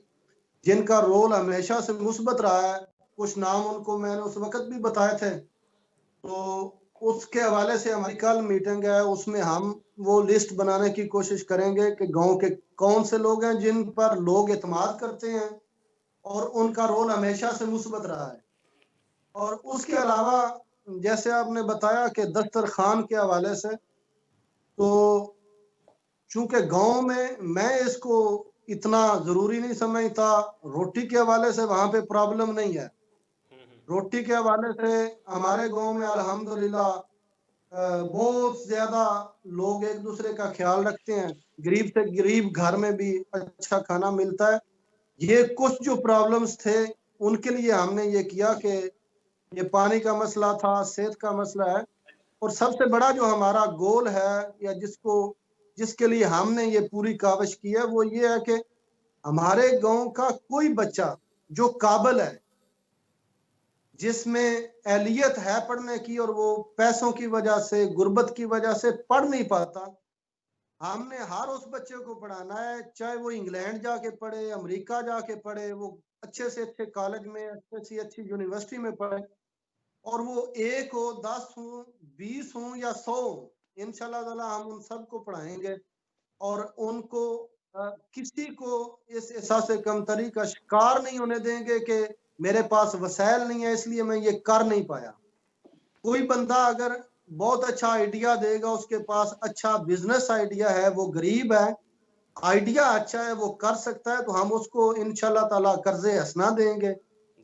جن کا رول ہمیشہ سے مثبت رہا ہے. کچھ نام ان کو میں نے اس وقت بھی بتائے تھے. تو اس کے حوالے سے ہماری کل میٹنگ ہے, اس میں ہم وہ لسٹ بنانے کی کوشش کریں گے کہ گاؤں کے کون سے لوگ ہیں جن پر لوگ اعتماد کرتے ہیں اور ان کا رول ہمیشہ سے مثبت رہا ہے. اور اس کے علاوہ جیسے آپ نے بتایا کہ دسترخوان کے حوالے سے, تو چونکہ گاؤں میں اس کو اتنا ضروری نہیں سمجھتا. روٹی کے حوالے سے وہاں پہ پرابلم نہیں ہے. روٹی کے حوالے سے ہمارے گاؤں میں الحمدللہ بہت زیادہ لوگ ایک دوسرے کا خیال رکھتے ہیں. غریب سے غریب گھر میں بھی اچھا کھانا ملتا ہے. یہ کچھ جو پرابلمز تھے ان کے لیے ہم نے یہ کیا کہ یہ پانی کا مسئلہ تھا, صحت کا مسئلہ ہے, اور سب سے بڑا جو ہمارا گول ہے یا جس کے لیے ہم نے یہ پوری کاوش کی ہے وہ یہ ہے کہ ہمارے گاؤں کا کوئی بچہ جو قابل ہے, جس میں اہلیت ہے پڑھنے کی اور وہ پیسوں کی وجہ سے غربت کی وجہ سے پڑھ نہیں پاتا, ہم نے ہر اس بچے کو پڑھانا ہے. چاہے وہ انگلینڈ جا کے پڑھے, امریکہ جا کے پڑھے, وہ اچھے سے اچھے کالج میں, اچھے سے اچھی یونیورسٹی میں پڑھے, اور وہ 1 ہو, 10 ہوں, 20 ہوں یا 100 ہوں, انشاءاللہ تعالی ہم ان سب کو پڑھائیں گے اور ان کو کسی کو اس احساس کمتری کا شکار نہیں ہونے دیں گے کہ میرے پاس وسائل نہیں ہے اس لیے میں یہ کر نہیں پایا. کوئی بندہ اگر بہت اچھا آئیڈیا دے گا, اس کے پاس اچھا بزنس آئیڈیا ہے, وہ غریب ہے, آئیڈیا اچھا ہے, وہ کر سکتا ہے, تو ہم اس کو انشاءاللہ تعالی قرض حسنہ دیں گے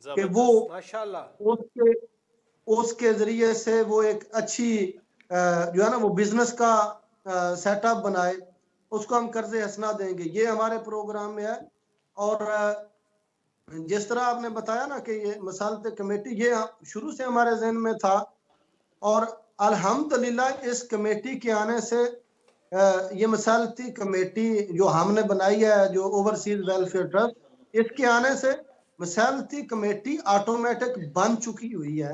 کہ وہ ماشاءاللہ اس کے ذریعے سے وہ ایک اچھی جو ہے نا وہ بزنس کا سیٹ اپ بنائے, اس کو ہم قرض حسنہ دیں گے. یہ ہمارے پروگرام میں ہے. اور جس طرح آپ نے بتایا نا کہ یہ مصالحتی کمیٹی, یہ شروع سے ہمارے ذہن میں تھا, اور الحمدللہ اس کمیٹی کے آنے سے یہ مصالحتی کمیٹی جو ہم نے بنائی ہے, جو اوورسیز ویلفیئر ٹرسٹ, اس کے آنے سے مصالحتی کمیٹی آٹومیٹک بن چکی ہوئی ہے.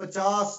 50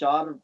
4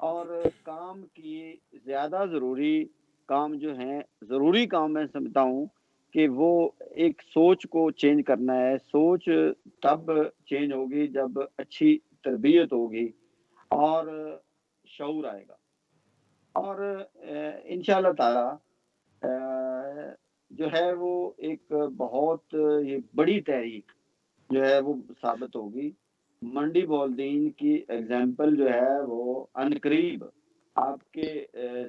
اور کام کی زیادہ ضروری کام جو ہیں، ضروری کام میں سمجھتا ہوں کہ وہ ایک سوچ کو چینج کرنا ہے. سوچ تب چینج ہوگی جب اچھی تربیت ہوگی اور شعور آئے گا. اور انشاءاللہ تعالی جو ہے وہ ایک بہت یہ بڑی تحریک جو ہے وہ ثابت ہوگی. منڈی بولدین کی ایگزامپل جو ہے وہ عنقریب آپ کے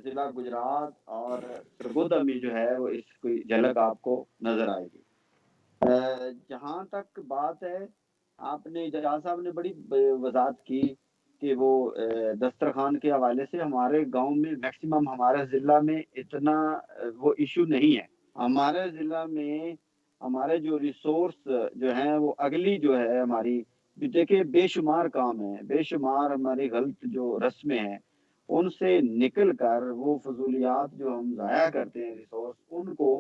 ضلع گجرات اور سرگودا میں جو ہے وہ اس کی جھلک آپ کو نظر آئے گی. جہاں تک بات ہے، آپ نے اجاز صاحب نے بڑی وضاحت کی کہ وہ دسترخوان کے حوالے سے ہمارے گاؤں میں میکسیمم ہمارے ضلع میں اتنا وہ ایشو نہیں ہے. ہمارے ضلع میں ہمارے جو ریسورس جو ہیں وہ اگلی جو ہے ہماری دیکھیں بے شمار کام ہیں، بے شمار ہماری غلط جو رسمیں ہیں، ان سے نکل کر وہ فضولیات جو ہم ضائع کرتے ہیں ریسورس، ان کو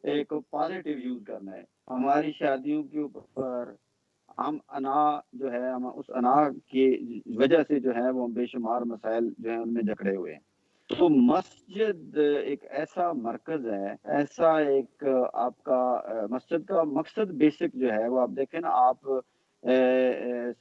ایک پازیٹیو یوز کرنا ہے. ہماری شادیوں کے اوپر ہم انا جو ہے ہم اس انا کی وجہ سے جو ہے وہ بے شمار مسائل جو ہیں ان میں جکڑے ہوئے ہیں. تو مسجد ایک ایسا مرکز ہے، ایسا ایک آپ کا مسجد کا مقصد بیسک جو ہے وہ آپ دیکھیں نا، آپ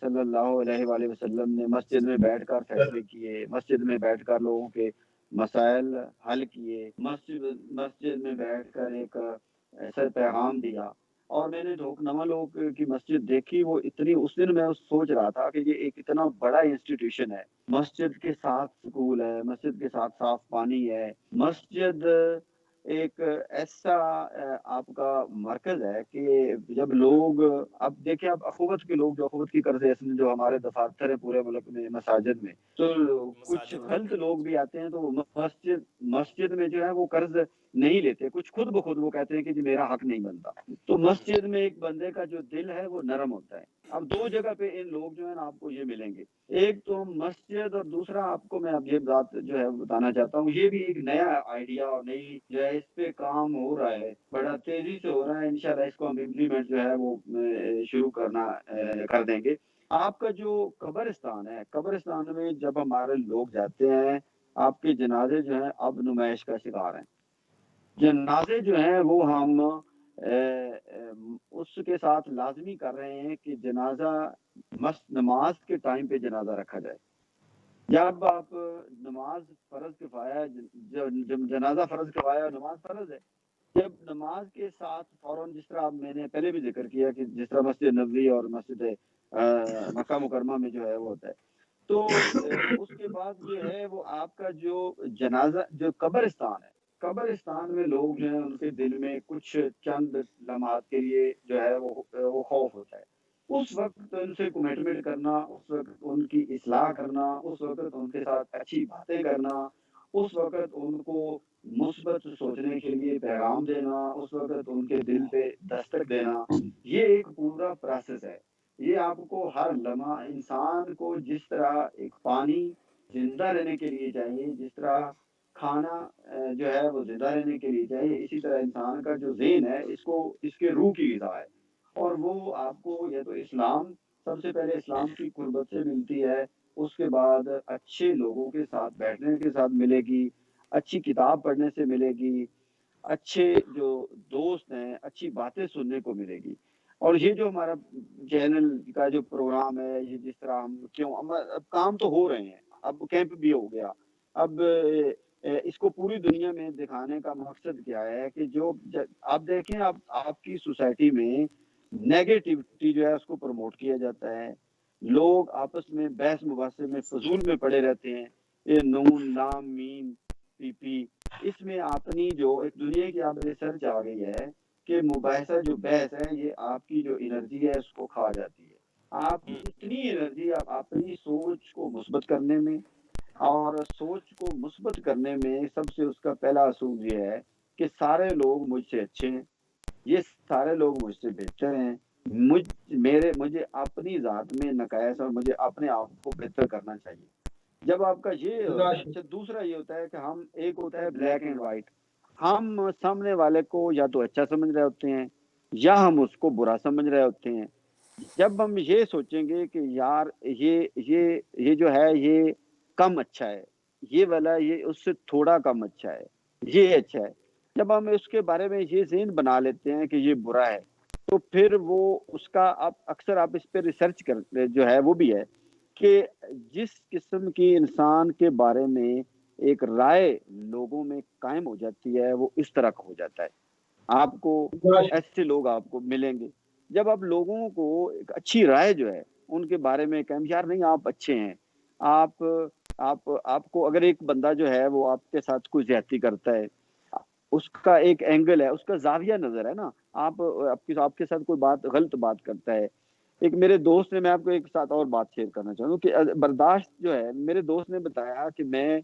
صلی اللہ علیہ وآلہ وسلم نے مسجد میں بیٹھ کر فیصلے کیے، مسجد میں بیٹھ کر لوگوں کے مسائل حل کیے، مسجد میں بیٹھ کر ایک ایسا پیغام دیا. اور میں نے ڈھوکنما لوگ کی مسجد دیکھی، وہ اتنی اس دن میں سوچ رہا تھا کہ یہ ایک اتنا بڑا انسٹیٹیوشن ہے، مسجد کے ساتھ سکول ہے، مسجد کے ساتھ صاف پانی ہے. مسجد ایک ایسا آپ کا مرکز ہے کہ جب لوگ اب دیکھیں، اب اخوت کے لوگ جو اخوت کی قرض حسن جو ہمارے دفاتر ہیں پورے ملک میں مساجد میں، تو کچھ غلط لوگ بھی آتے ہیں تو وہ مسجد میں جو ہے وہ قرض نہیں لیتے، کچھ خود بخود وہ کہتے ہیں کہ جی میرا حق نہیں بنتا. تو مسجد میں ایک بندے کا جو دل ہے وہ نرم ہوتا ہے. اب دو جگہ پہ ان لوگ جو ہیں نا آپ کو یہ ملیں گے، ایک تو مسجد، اور دوسرا آپ کو میں اب یہ بات جو ہے بتانا چاہتا ہوں، یہ بھی ایک نیا آئیڈیا اور نئی جو ہے اس پہ کام ہو رہا ہے، بڑا تیزی سے ہو رہا ہے. انشاءاللہ اس کو ہم امپلیمنٹ جو ہے وہ شروع کر دیں گے. آپ کا جو قبرستان ہے، قبرستان میں جب ہمارے لوگ جاتے ہیں، آپ کے جنازے جو ہیں اب نمائش کا شکار ہیں. جنازے جو ہیں وہ ہم اس کے ساتھ لازمی کر رہے ہیں کہ جنازہ نماز کے ٹائم پہ جنازہ رکھا جائے. جب آپ نماز فرض کفایہ، جب جنازہ فرض کفایہ، نماز فرض ہے، جب نماز کے ساتھ فوراً، جس طرح میں نے پہلے بھی ذکر کیا کہ جس طرح مسجد نبوی اور مسجد مکہ مکرمہ میں جو ہے وہ ہوتا ہے، تو اس کے بعد جو ہے وہ آپ کا جو جنازہ، جو قبرستان ہے، قبرستان میں لوگ جو ہیں ان کے دل میں کچھ چند لمحات کے لیے جو ہے وہ خوف ہوتا ہے. اس وقت ان سے کمٹمنٹ کرنا، اس وقت ان کی اصلاح کرنا، اس وقت ان کے ساتھ اچھی باتیں کرنا، اس وقت ان کو مثبت سوچنے کے لیے پیغام دینا، اس وقت ان کے دل پہ دستک دینا، یہ ایک پورا پروسیس ہے. یہ آپ کو ہر لمحہ انسان کو جس طرح ایک پانی زندہ رہنے کے لیے چاہیے، جس طرح کھانا جو ہے وہ زندہ رہنے کے لیے چاہیے، اسی طرح انسان کا جو ذہن ہے اس کے روح کی غذا ہے. اور وہ آپ کو یا تو اسلام، سب سے پہلے اسلام کی قربت سے ملتی ہے، اس کے بعد اچھے لوگوں کے ساتھ بیٹھنے کے ساتھ ملے گی، اچھی کتاب پڑھنے سے ملے گی، اچھے جو دوست ہیں اچھی باتیں سننے کو ملے گی. اور یہ جو ہمارا چینل کا جو پروگرام ہے، یہ جس طرح اب کام تو ہو رہے ہیں، اب کیمپ بھی ہو گیا، اب اس کو پوری دنیا میں دکھانے کا مقصد کیا ہے کہ جو آپ دیکھیں، آپ کی سوسائٹی میں نیگیٹیوٹی جو ہے اس کو پروموٹ کیا جاتا ہے، لوگ آپس میں بحث مباحثے میں فضول میں پڑے رہتے ہیں، یہ نون لام میم پی پی، اس میں اپنی جو ایک دنیا کی آپ ریسرچ آ گئی ہے کہ مباحثہ جو بحث ہے یہ آپ کی جو انرجی ہے اس کو کھا جاتی ہے. آپ کی اتنی انرجی آپ اپنی سوچ کو مثبت کرنے میں، اور سوچ کو مثبت کرنے میں سب سے اس کا پہلا اصول یہ ہے کہ سارے لوگ مجھ سے اچھے ہیں، یہ سارے لوگ مجھ سے بہتر ہیں، مجھے اپنی ذات میں نقائص اور مجھے اپنے آپ کو بہتر کرنا چاہیے. جب آپ کا یہ ہوتا ہے، اچھا دوسرا یہ ہوتا ہے کہ ہم ایک ہوتا ہے بلیک اینڈ وائٹ، ہم سامنے والے کو یا تو اچھا سمجھ رہے ہوتے ہیں یا ہم اس کو برا سمجھ رہے ہوتے ہیں. جب ہم یہ سوچیں گے کہ یار یہ جو ہے یہ کم اچھا ہے، یہ والا یہ اس سے تھوڑا کم اچھا ہے، یہ اچھا ہے. جب ہم اس کے بارے میں یہ ذہن بنا لیتے ہیں کہ یہ برا ہے، تو پھر وہ اس کا اکثر آپ اس پہ ریسرچ کرتے جو ہے وہ بھی ہے کہ جس قسم کی انسان کے بارے میں ایک رائے لوگوں میں قائم ہو جاتی ہے وہ اس طرح کا ہو جاتا ہے. آپ کو ایسے لوگ آپ کو ملیں گے جب آپ لوگوں کو ایک اچھی رائے جو ہے ان کے بارے میں کہیں یار نہیں آپ اچھے ہیں، آپ آپ کو اگر ایک بندہ جو ہے وہ آپ کے ساتھ کوئی زیادتی کرتا ہے، اس کا ایک اینگل ہے، اس کا زاویہ نظر ہے نا، آپ کے ساتھ کوئی بات غلط بات کرتا ہے. ایک میرے دوست نے، میں آپ کو ایک ساتھ اور بات شیئر کرنا چاہوں گا کہ برداشت جو ہے، میرے دوست نے بتایا کہ میں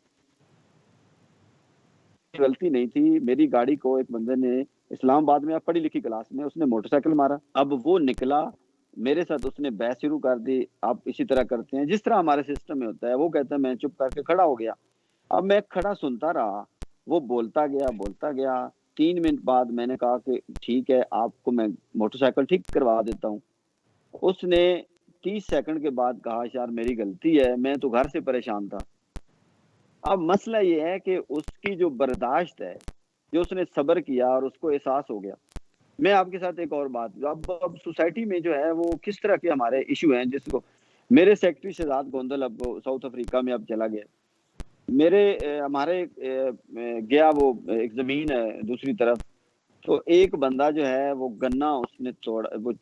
غلطی نہیں تھی، میری گاڑی کو ایک بندے نے اسلام آباد میں پڑھی لکھی کلاس میں اس نے موٹر سائیکل مارا. اب وہ نکلا میرے ساتھ، اس نے بحث شروع کر دی. آپ اسی طرح کرتے ہیں جس طرح ہمارے سسٹم میں ہوتا ہے. وہ کہتا ہے میں چپ کر کے کھڑا ہو گیا. اب میں کھڑا سنتا رہا، وہ بولتا گیا. 3 منٹ بعد میں نے کہا کہ ٹھیک ہے آپ کو میں موٹر سائیکل ٹھیک کروا دیتا ہوں. اس نے 30 سیکنڈ کے بعد کہا یار میری غلطی ہے، میں تو گھر سے پریشان تھا. اب مسئلہ یہ ہے کہ اس کی جو برداشت ہے، جو اس نے صبر کیا اور اس کو احساس ہو گیا. میں آپ کے ساتھ ایک اور بات، اب سوسائٹی میں جو ہے وہ کس طرح کے ہمارے ایشو ہیں، جس کو میرے سیکٹری شہزاد گوندل اب ساؤتھ افریقہ میں اب چلا گیا. ہمارے گیا وہ ایک زمین ہے دوسری طرف، تو ایک بندہ جو ہے وہ گنا اس نے توڑا، وہ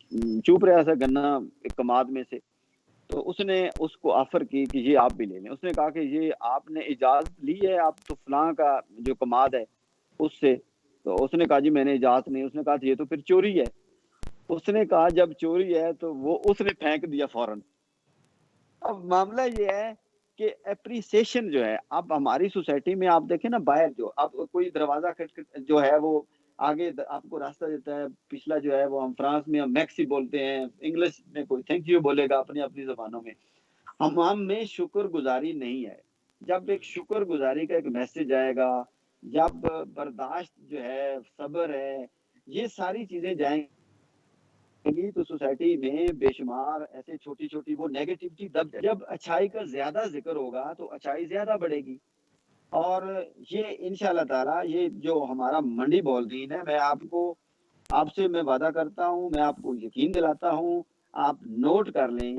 چوپ رہا تھا گنا ایک کماد میں سے، تو اس نے اس کو آفر کی کہ یہ آپ بھی لے لیں. اس نے کہا کہ یہ آپ نے اجازت لی ہے آپ تو فلاں کا جو کماد ہے اس سے؟ تو اس نے کہا جی میں نے اجازت نہیں. اس نے کہا یہ تو پھر چوری ہے. اس نے کہا جب چوری ہے تو وہ اس نے پھینک دیا فوراً. اب معاملہ یہ ہے کہ اپریسیشن جو ہے، اب ہماری سوسائٹی میں آپ دیکھیں نا، باہر جو اب کوئی دروازہ جو ہے وہ آگے آپ کو راستہ دیتا ہے، پچھلا جو ہے وہ ہم فرانس میں ہم میکسی بولتے ہیں، انگلش میں کوئی تھینک یو بولے گا اپنی اپنی زبانوں میں. ہم میں شکر گزاری نہیں ہے. جب ایک شکر گزاری کا ایک میسج آئے گا، جب برداشت جو ہے، صبر ہے، یہ ساری چیزیں جائیں گی تو سوسائٹی میں بے شمار ایسے چھوٹی چھوٹی وہ نیگیٹیوٹی دب جائے. جب اچھائی کا زیادہ ذکر ہوگا تو اچھائی زیادہ بڑھے گی. اور یہ انشاءاللہ تعالی یہ جو ہمارا منڈی بول دین ہے، میں آپ سے میں وعدہ کرتا ہوں، میں آپ کو یقین دلاتا ہوں، آپ نوٹ کر لیں،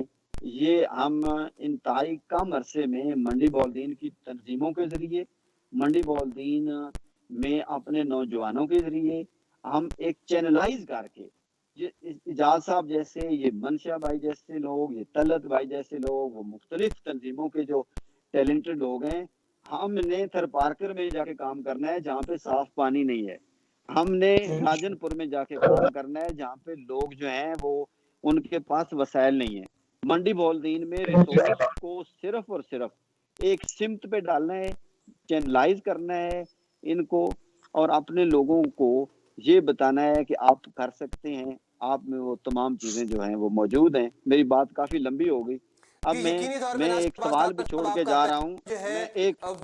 یہ ہم انتہائی کم عرصے میں منڈی بولدین کی تنظیموں کے ذریعے، منڈی بولدین میں اپنے نوجوانوں کے ذریعے ہم ایک چینلائز کر کے، یہ اجاز صاحب جیسے، یہ منشا بھائی جیسے لوگ، یہ طلعت بھائی جیسے لوگ، وہ مختلف تنظیموں کے جو ٹیلنٹڈ لوگ ہیں، ہم نے تھر پارکر میں جا کے کام کرنا ہے جہاں پہ صاف پانی نہیں ہے. ہم نے راجن پور میں جا کے کام کرنا ہے جہاں پہ لوگ جو ہیں وہ ان کے پاس وسائل نہیں ہیں. منڈی بولدین میں ریسورس کو صرف اور صرف ایک سمت پہ ڈالنا ہے، چینلائز کرنا ہے ان کو، اور اپنے لوگوں کو یہ بتانا ہے کہ آپ کر سکتے ہیں، آپ میں وہ تمام چیزیں جو ہیں وہ موجود ہیں. میری بات کافی لمبی ہو گئی. اب جی یقینی طور پہ میں ناصر ایک عباس سوال بھی صاحب، چھوڑ جب کے آپ کا جا رہا ہوں. پیغام جو ہے میں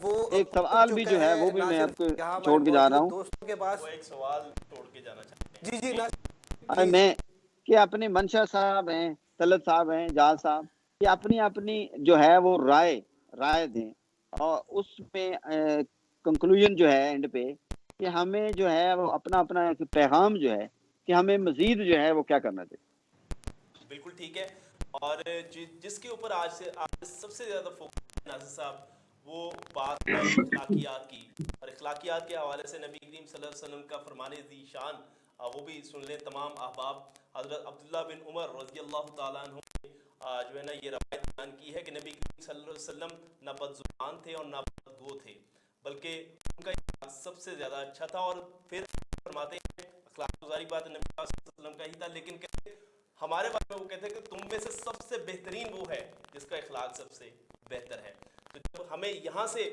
وہ ایک پہنچ سوال بھی چکا جو ہے وہ بھی میں ناصر آپ کو یہاں ہمارے چھوڑ کے جا رہا موجود ہوں. دوستوں کے پاس. وہ ایک سوال چھوڑ کے جانا چاہتے ہیں. جی ناصر پلیز. میں کہ اپنے منشا صاحب ہیں، طلعت صاحب ہیں، جاز صاحب، کہ اپنی جو ہے وہ رائے دیں، اور اس میں کنکلوژن جو ہے اینڈ پہ کہ ہمیں جو ہے وہ اپنا ایک پیغام جو ہے کہ ہمیں مزید جو ہے وہ کیا کرنا چاہیے. بالکل ٹھیک ہے. اور جس کے اوپر آج سب سے زیادہ فوکس ہے ناصر صاحب، وہ بات ہے اخلاقیات کی. اور اخلاقیات کے حوالے سے نبی کریم صلی اللہ علیہ وسلم کا فرمان ذی شان وہ بھی سن لیں تمام احباب. حضرت عبداللہ بن عمر رضی اللہ تعالیٰ عنہ نے جو ہے نا یہ روایت بیان کی ہے کہ نبی کریم صلی اللہ علیہ وسلم نہ بد زبان تھے اور نہ بدگو تھے، بلکہ ان کا اخلاق سب سے زیادہ اچھا تھا. اور پھر فرماتے ہیں اخلاق گزاری بات نبی صلی اللہ علیہ وسلم کا ہی تھا، لیکن ہمارے بارے میں وہ کہتے ہیں کہ تم میں سے سب سے بہترین وہ ہے جس کا اخلاق سب سے بہتر ہے. تو جب ہمیں یہاں سے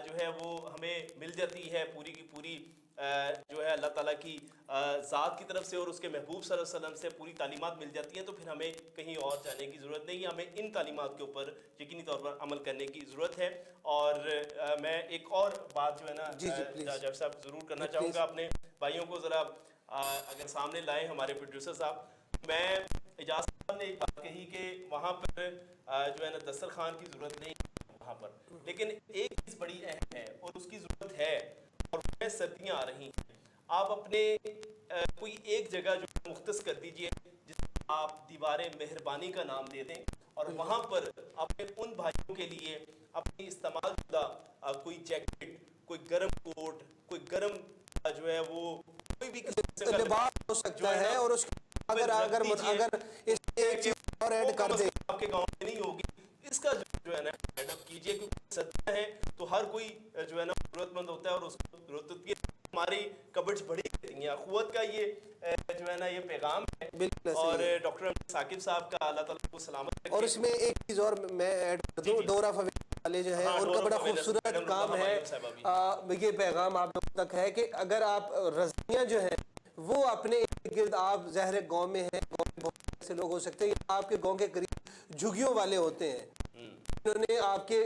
جو ہے وہ ہمیں مل جاتی ہے پوری کی پوری جو ہے اللہ تعالیٰ کی ذات کی طرف سے اور اس کے محبوب صلی اللہ علیہ وسلم سے پوری تعلیمات مل جاتی ہیں، تو پھر ہمیں کہیں اور جانے کی ضرورت نہیں ہے. ہمیں ان تعلیمات کے اوپر یقینی طور پر عمل کرنے کی ضرورت ہے. اور میں ایک اور بات جو ہے نا جاوید صاحب ضرور کرنا چاہوں گا. اپنے بھائیوں کو ذرا اگر سامنے لائیں، ہمارے پروڈیوسر صاحب. میں اجاز صاحب نے ایک بات کہی کہ وہاں پر جو ہے نا دسترخوان کی ضرورت نہیں، وہاں پر. لیکن ایک چیز بڑی اہم ہے اور اس کی ضرورت ہے, اور وہ سردیاں آ رہی ہیں. آپ اپنے کوئی ایک جگہ جو مختص کر دیجئے جس میں آپ دیوار مہربانی کا نام دے دیں, اور وہاں پر اپنے ان بھائیوں کے لیے اپنی استعمال شدہ کوئی جیکٹ, کوئی گرم کوٹ, کوئی گرم جو ہے وہ کوئی بھی قسم کا لباس ہو سکتا ہے, اور اس اگر اس ایک چیز اور ایڈ کر دیں, آپ کے گاؤں میں نہیں ہوگی, اس کا جو ہے نا ایڈ اپ کیجئے, کیونکہ سردیاں ہیں تو ہر کوئی جو ہے نا ضرورت مند ہوتا ہے, اور اس کو ضرورت ہوتی ہے. ہماری کبڈز بڑی رہتی ہیں. اخوت کا یہ جو ہے نا یہ پیغام ہے, اور ڈاکٹر ثاقب صاحب کا اللہ تعالیٰ کو سلامت رکھے. اور اس میں ایک چیز اور میں ایڈ کر دوں, ڈورا فویلا والے جو ہے ان کا بڑا خوبصورت کام ہے. یہ پیغام آپ لوگوں تک ہے کہ اگر آپ رضائیاں جو ہیں وہ اپنے ارد گرد, آپ ظاہر گاؤں میں ہیں, گاؤں میں بہت سے لوگ ہو سکتے ہیں, آپ کے گاؤں کے قریب جھگیوں والے ہوتے ہیں, انہوں نے آپ کے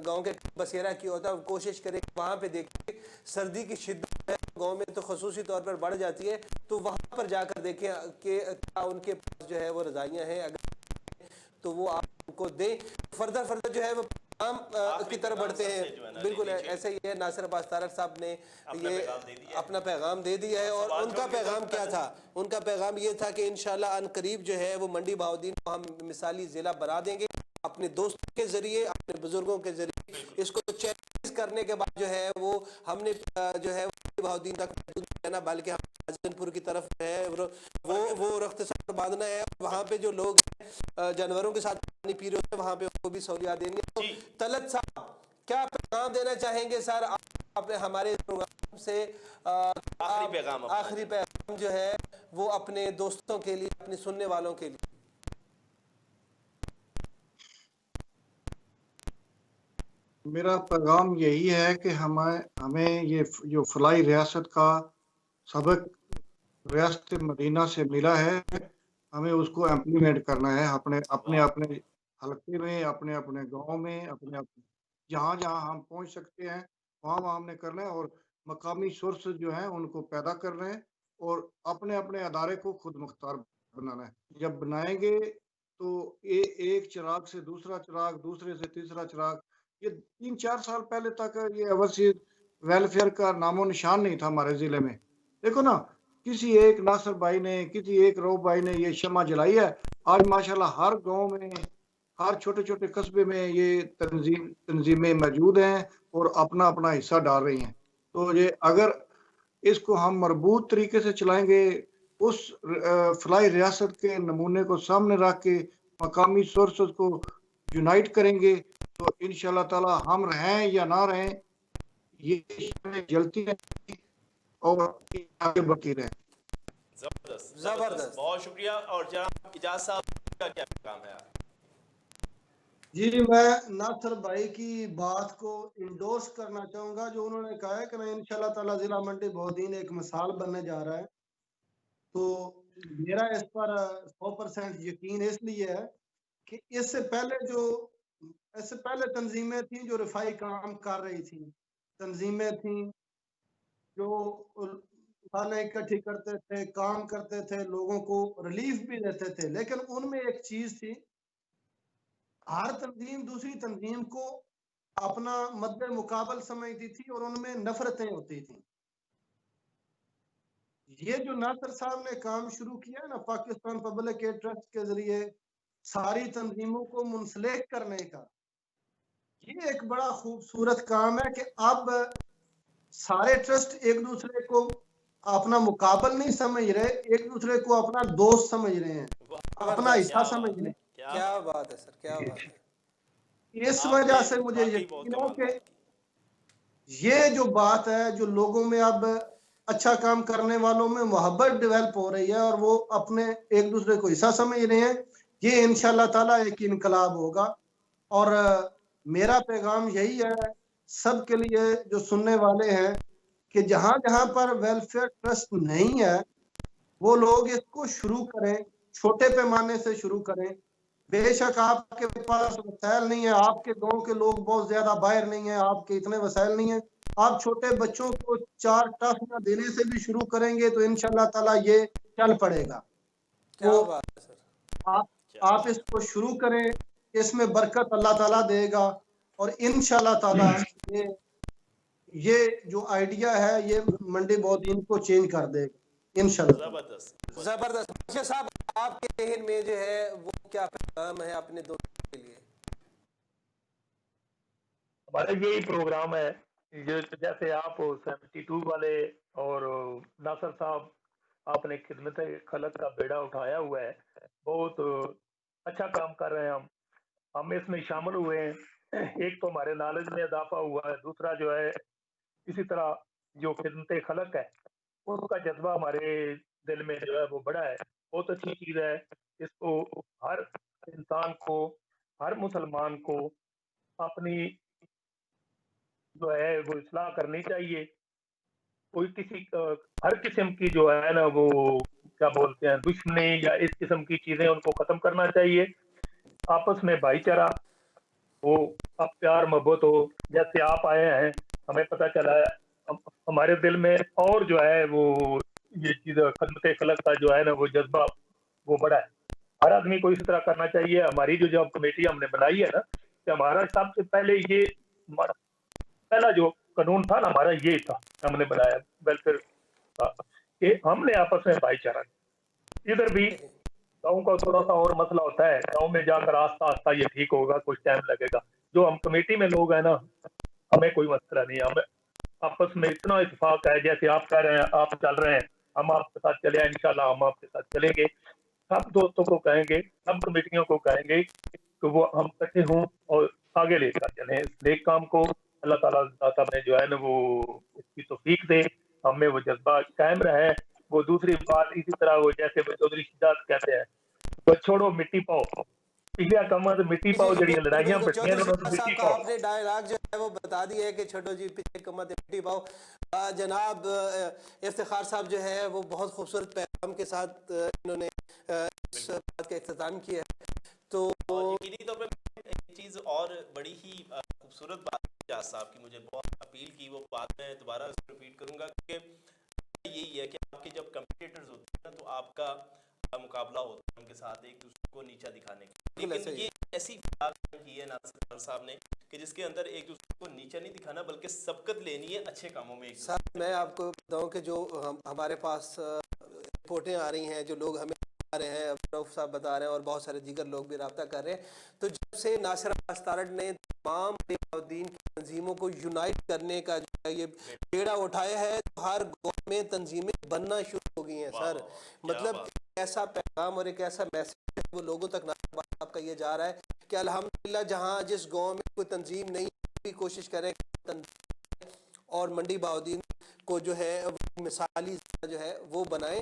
گاؤں کے بسیرا کیا ہوتا ہے, کوشش کریں وہاں پہ دیکھیں سردی کی شدت ہے گاؤں میں تو خصوصی طور پر بڑھ جاتی ہے, تو وہاں پر جا کر دیکھیں کہ کیا ان کے پاس جو ہے وہ رضائیاں ہیں, اگر تو وہ آپ کو دیں. فردر جو ہے وہ پیغام کی طرف بڑھتے ہیں. بالکل ایسے ہی ہے, ناصر عباس طارق صاحب نے یہ اپنا پیغام دے دیا ہے, اور ان کا پیغام کیا تھا؟ ان کا پیغام یہ تھا کہ انشاءاللہ ان قریب جو ہے وہ منڈی بہاؤدین کو ہم مثالی ضلع بنا دیں گے, اپنے دوستوں کے ذریعے, اپنے بزرگوں کے ذریعے. اس کو چیلنج کرنے کے بعد جو ہے وہ ہم نے جو ہے منڈی بہاؤدین تک کہنا, بلکہ ہم حسن پور کی طرف ہے وہ رخت سر باندھنا ہے. وہاں پہ جو لوگ جانوروں کے ساتھ پانی پی رہے ہوتے ہیں وہاں پہ ان کو بھی سہولیات دینی ہے. تو طلعت صاحب کیا پیغام دینا چاہیں گے سر آپ ہمارے پروگرام سے؟ آخری پیغام جو ہے وہ اپنے دوستوں کے لیے, اپنے سننے والوں کے لیے. میرا پیغام یہی ہے کہ ہمیں یہ جو فلاحی ریاست کا سبق ریاست مدینہ سے ملا ہے, ہمیں اس کو امپلیمنٹ کرنا ہے اپنے حلقے میں, اپنے گاؤں میں, جہاں ہم پہنچ سکتے ہیں وہاں ہم نے کرنا ہے, اور مقامی سورسز جو ہیں ان کو پیدا کرنا ہے, اور اپنے ادارے کو خود مختار بنانا ہے. جب بنائیں گے تو ایک چراغ سے دوسرا چراغ, دوسرے سے تیسرا چراغ. یہ 3-4 سال پہلے تک یہ اوورسیز ویلفیئر کا نام و نشان نہیں تھا ہمارے ضلع میں. دیکھو نا, کسی ایک ناصر بھائی نے, کسی ایک روب بھائی نے یہ شمع جلائی ہے. آج ماشاءاللہ ہر گاؤں میں, ہر چھوٹے قصبے میں یہ تنظیمیں موجود ہیں اور اپنا حصہ ڈال رہی ہیں. تو یہ اگر اس کو ہم مربوط طریقے سے چلائیں گے, اس فلاحی ریاست کے نمونے کو سامنے رکھ کے مقامی سورسز کو یونائٹ کریں گے, تو انشاءاللہ تعالی ہم رہیں یا نہ رہیں یہ جلتی رہیں اور آگے بڑھتی رہیں. زبردست, بہت شکریہ. اور جناب اجاز صاحب کا کیا پیغام ہے؟ جی میں ناصر بھائی کی بات کو انڈورس کرنا چاہوں گا, جو انہوں نے کہا ہے کہ میں انشاءاللہ تعالی ضلع منڈی بہاؤدین ایک مثال بننے جا رہا ہے. تو میرا اس پر 100% یقین اس لیے ہے کہ اس سے پہلے تنظیمیں تھیں جو رفائی کام کر رہی تھیں, تنظیمیں تھیں جو کھانے اکٹھی کرتے تھے, کام کرتے تھے, لوگوں کو ریلیف بھی دیتے تھے. لیکن ان میں ایک چیز تھی, ہر تنظیم دوسری تنظیم کو اپنا مد مقابل سمجھتی تھی اور ان میں نفرتیں ہوتی تھیں. یہ جو ناصر صاحب نے کام شروع کیا نا پاکستان پبلک ایڈ ٹرسٹ کے ذریعے ساری تنظیموں کو منسلک کرنے کا, یہ ایک بڑا خوبصورت کام ہے کہ اب سارے ٹرسٹ ایک دوسرے کو اپنا مقابل نہیں سمجھ رہے, ایک دوسرے کو اپنا دوست سمجھ رہے ہیں, اپنا حصہ سمجھ رہے ہیں. کیا بات ہے سر, کیا بات ہے. اس وجہ سے مجھے یقین ہے کہ یہ جو بات ہے, جو لوگوں میں اب اچھا کام کرنے والوں میں محبت ڈیولپ ہو رہی ہے اور وہ اپنے ایک دوسرے کو حصہ سمجھ رہے ہیں, یہ انشاءاللہ تعالی ایک انقلاب ہوگا. اور میرا پیغام یہی ہے سب کے لیے جو سننے والے ہیں کہ جہاں پر ویلفیئر ٹرسٹ نہیں ہے وہ لوگ اس کو شروع کریں, چھوٹے پیمانے سے شروع کریں. بے شک آپ کے پاس وسائل نہیں ہیں, آپ کے گاؤں کے لوگ بہت زیادہ باہر نہیں ہیں, آپ کے اتنے وسائل نہیں ہیں, آپ چھوٹے بچوں کو 4 ٹافیاں دینے سے بھی شروع کریں گے تو انشاءاللہ تعالی یہ چل پڑے گا. کیا بات ہے سر. آپ اس کو شروع کریں, اس میں برکت اللہ تعالیٰ دے گا. اور انشاءاللہ تعالی یہ جو آئیڈیا ہے یہ منڈی بہودین کو چینج کر دے گا انشاءاللہ۔ زبردست زبردست۔ بادشاہ صاحب آپ کے ذہن میں جو ہے وہ کیا پیغام ہے اپنے دوستوں کے لیے؟ ہمارا یہی پروگرام ہے، جیسے آپ 72 والے اور ناصر صاحب آپ نے خدمت خلق کا بیڑا اٹھایا ہوا ہے، بہت اچھا کام کر رہے ہیں، ہم اس میں شامل ہوئے ہیں۔ ایک تو ہمارے نالج میں اضافہ ہوا ہے، دوسرا جو ہے اسی طرح جو خدمت خلق ہے اس کا جذبہ ہمارے دل میں جو ہے وہ بڑا ہے، بہت اچھی چیز ہے۔ اس کو ہر انسان کو، ہر مسلمان کو اپنی جو ہے وہ اصلاح کرنی چاہیے۔ کوئی کسی ہر قسم کی جو ہے نا وہ کیا بولتے ہیں دشمنی یا اس قسم کی چیزیں ان کو ختم کرنا چاہیے، آپس میں بھائی چارہ ہو، اب پیار محبت ہو۔ جیسے آپ آئے ہیں ہمیں پتہ چلا ہے، ہمارے دل میں اور جو ہے وہ یہ چیز خدمت خلق کا جو ہے نا وہ جذبہ وہ بڑا ہے، ہر آدمی کو اسی طرح کرنا چاہیے۔ ہماری جو کمیٹی ہم نے بنائی ہے نا، کہ ہمارا سب سے پہلے یہ پہلا جو قانون تھا نا ہمارا یہ تھا، ہم نے بنایا ویلفیئر کہ ہم نے آپس میں بھائی چارہ، ادھر بھی گاؤں کا تھوڑا سا اور مسئلہ ہوتا ہے، گاؤں میں جا کر آہستہ آہستہ یہ ٹھیک ہوگا، کچھ ٹائم لگے گا۔ جو ہم کمیٹی میں لوگ ہیں نا ہمیں کوئی مسئلہ نہیں ہے، ہمیں آپس میں اتنا اتفاق ہے، جیسے آپ کہہ رہے ہیں آپ چل رہے ہیں ہم آپ کے ساتھ چلے، انشاءاللہ ہم آپ کے ساتھ چلیں گے۔ سب دوستوں کو کہیں گے، سب کمیٹیوں کو کہیں گے کہ وہ ہم اکٹھے ہوں اور آگے لے کر چلیں اس نیک کام کو۔ اللہ تعالیٰ میں جو ہے نا وہ اس کی توفیق دے، ہم میں وہ جذبہ قائم رہے۔ وہ دوسری بات اسی طرح وہ جیسے چودھری شجاعت کہتے ہیں وہ چھوڑو مٹی پاؤ، پچھلیا کما سے مٹی پاؤ، جڑی لڑائیاں بالکل پٹیاں چودھری انہوں نے شہباز مٹی صاحب کا پاؤ۔ آپ نے ڈائلاگ جو ہے وہ بتا دیا ہے کہ چھوٹو جی پیچھے کمت مٹی پاؤ۔ جناب افتخار صاحب جو ہے وہ بہت خوبصورت پیغام کے ساتھ انہوں نے اس بات کا اختتام کیا ہے۔ تو اور یقینی طور پہ ایک چیز اور بڑی ہی خوبصورت بات جاز صاحب کی مجھے بہت اپیل کی، وہ بات میں دوبارہ ریپیٹ کروں گا کہ یہی ہے کہ آپ کے جب کمپیٹیٹرز ہوتے ہیں تو آپ کا مقابلہ ہوتا ہے ان کے ساتھ ایک دوسرے کو نیچا دکھانے کا، لیکن یہ ایسی بات کی ہے ناصر صاحب نے کہ جس کے اندر ایک دوسرے کو نیچا نہیں دکھانا بلکہ سبقت لینی ہے اچھے کاموں میں۔ ایک صاحب میں آپ کو بتاؤں کہ جو ہمارے پاس رپورٹیں آ رہی ہیں، جو لوگ ہمیں بتا رہے ہیں، رؤف صاحب بتا رہے ہیں اور بہت سارے دیگر لوگ بھی رابطہ کر رہے ہیں، تو جب سے ناصر عباس تارڑ نے تمام الدین کی تنظیموں کو یونائٹ کرنے کا جو ہے یہ بیڑا اٹھایا ہے، تو ہر گاؤں میں تنظیمیں بننا شروع ہو گئی ہیں سر۔ مطلب ایک ایسا پیغام اور ایک ایسا میسج وہ لوگوں تک ناصر عباس صاحب کا یہ جا رہا ہے کہ الحمدللہ جہاں جس گاؤں میں کوئی تنظیم نہیں بھی کوشش کریں اور منڈی بہاؤدین کو جو ہے مثالی جو ہے وہ بنائیں۔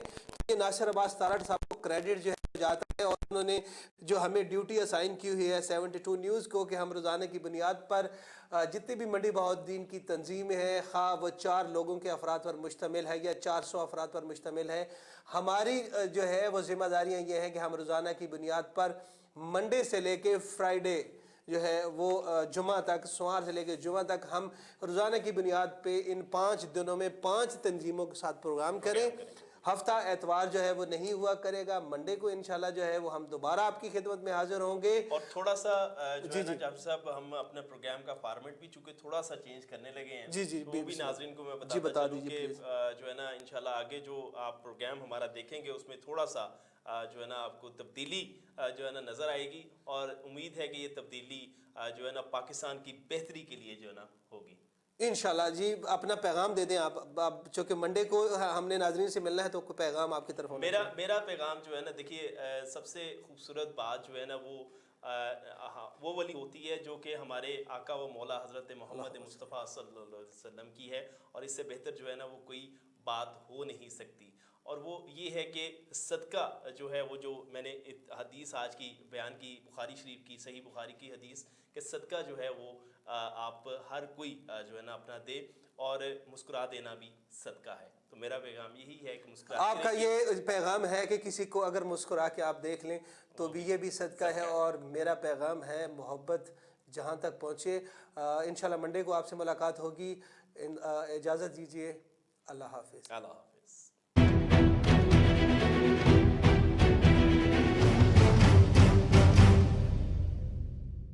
یہ ناصر عباس تارڑ صاحب کو کریڈٹ جو ہے جاتا ہے، اور انہوں نے جو ہمیں ڈیوٹی اسائن کی ہوئی ہے 72 نیوز کو کہ ہم روزانہ کی بنیاد پر جتنی بھی منڈی بہاؤدین کی تنظیم ہے، خواہ وہ 4 لوگوں کے افراد پر مشتمل ہے یا 400 افراد پر مشتمل ہے، ہماری جو ہے وہ ذمہ داریاں یہ ہیں کہ ہم روزانہ کی بنیاد پر منڈے سے لے کے فرائیڈے جو ہے وہ جمعہ تک، سوموار سے لے کے جمعہ تک ہم روزانہ کی بنیاد پہ ان 5 دنوں میں 5 تنظیموں کے ساتھ پروگرام کریں۔ ہفتہ اتوار جو ہے وہ نہیں ہوا کرے گا، منڈے کو انشاءاللہ جو ہے وہ ہم دوبارہ آپ کی خدمت میں حاضر ہوں گے۔ اور تھوڑا سا جو ہے نا جعفر صاحب ہم اپنے پروگرام کا فارمیٹ بھی چونکہ تھوڑا سا چینج کرنے لگے ہیں، تو وہ بھی ناظرین کو میں بتاتا چلوں کہ جو ہے نا انشاءاللہ آگے جو آپ پروگرام ہمارا دیکھیں گے اس میں تھوڑا سا جو ہے نا آپ کو تبدیلی جو ہے نا نظر آئے گی، اور امید ہے کہ یہ تبدیلی جو ہے نا پاکستان کی بہتری کے لیے جو ہے نا ہوگی انشاءاللہ۔ جی اپنا پیغام دے دیں آپ، چونکہ منڈے کو ہم نے ناظرین سے ملنا ہے تو کوئی پیغام آپ کی طرف ہونا چاہیے۔ میرا پیغام جو ہے نا دیکھیے سب سے خوبصورت بات جو ہے نا وہ والی ہوتی ہے جو کہ ہمارے آقا و مولا حضرت محمد مصطفیٰ صلی اللہ علیہ وسلم کی ہے، اور اس سے بہتر جو ہے نا وہ کوئی بات ہو نہیں سکتی، اور وہ یہ ہے کہ صدقہ جو ہے وہ جو میں نے حدیث آج کی بیان کی بخاری شریف کی، صحیح بخاری کی حدیث کہ صدقہ جو ہے وہ آپ ہر کوئی جو ہے نا اپنا دے، اور مسکرا دینا بھی صدقہ ہے۔ تو میرا پیغام یہی ہے کہ مسکرا، آپ کا یہ پیغام ہے کہ کسی کو اگر مسکرا کے آپ دیکھ لیں تو بھی یہ بھی صدقہ ہے، اور میرا پیغام ہے محبت جہاں تک پہنچے۔ انشاءاللہ منڈے کو آپ سے ملاقات ہوگی، اجازت دیجیے، اللہ حافظ۔ اللہ حافظ۔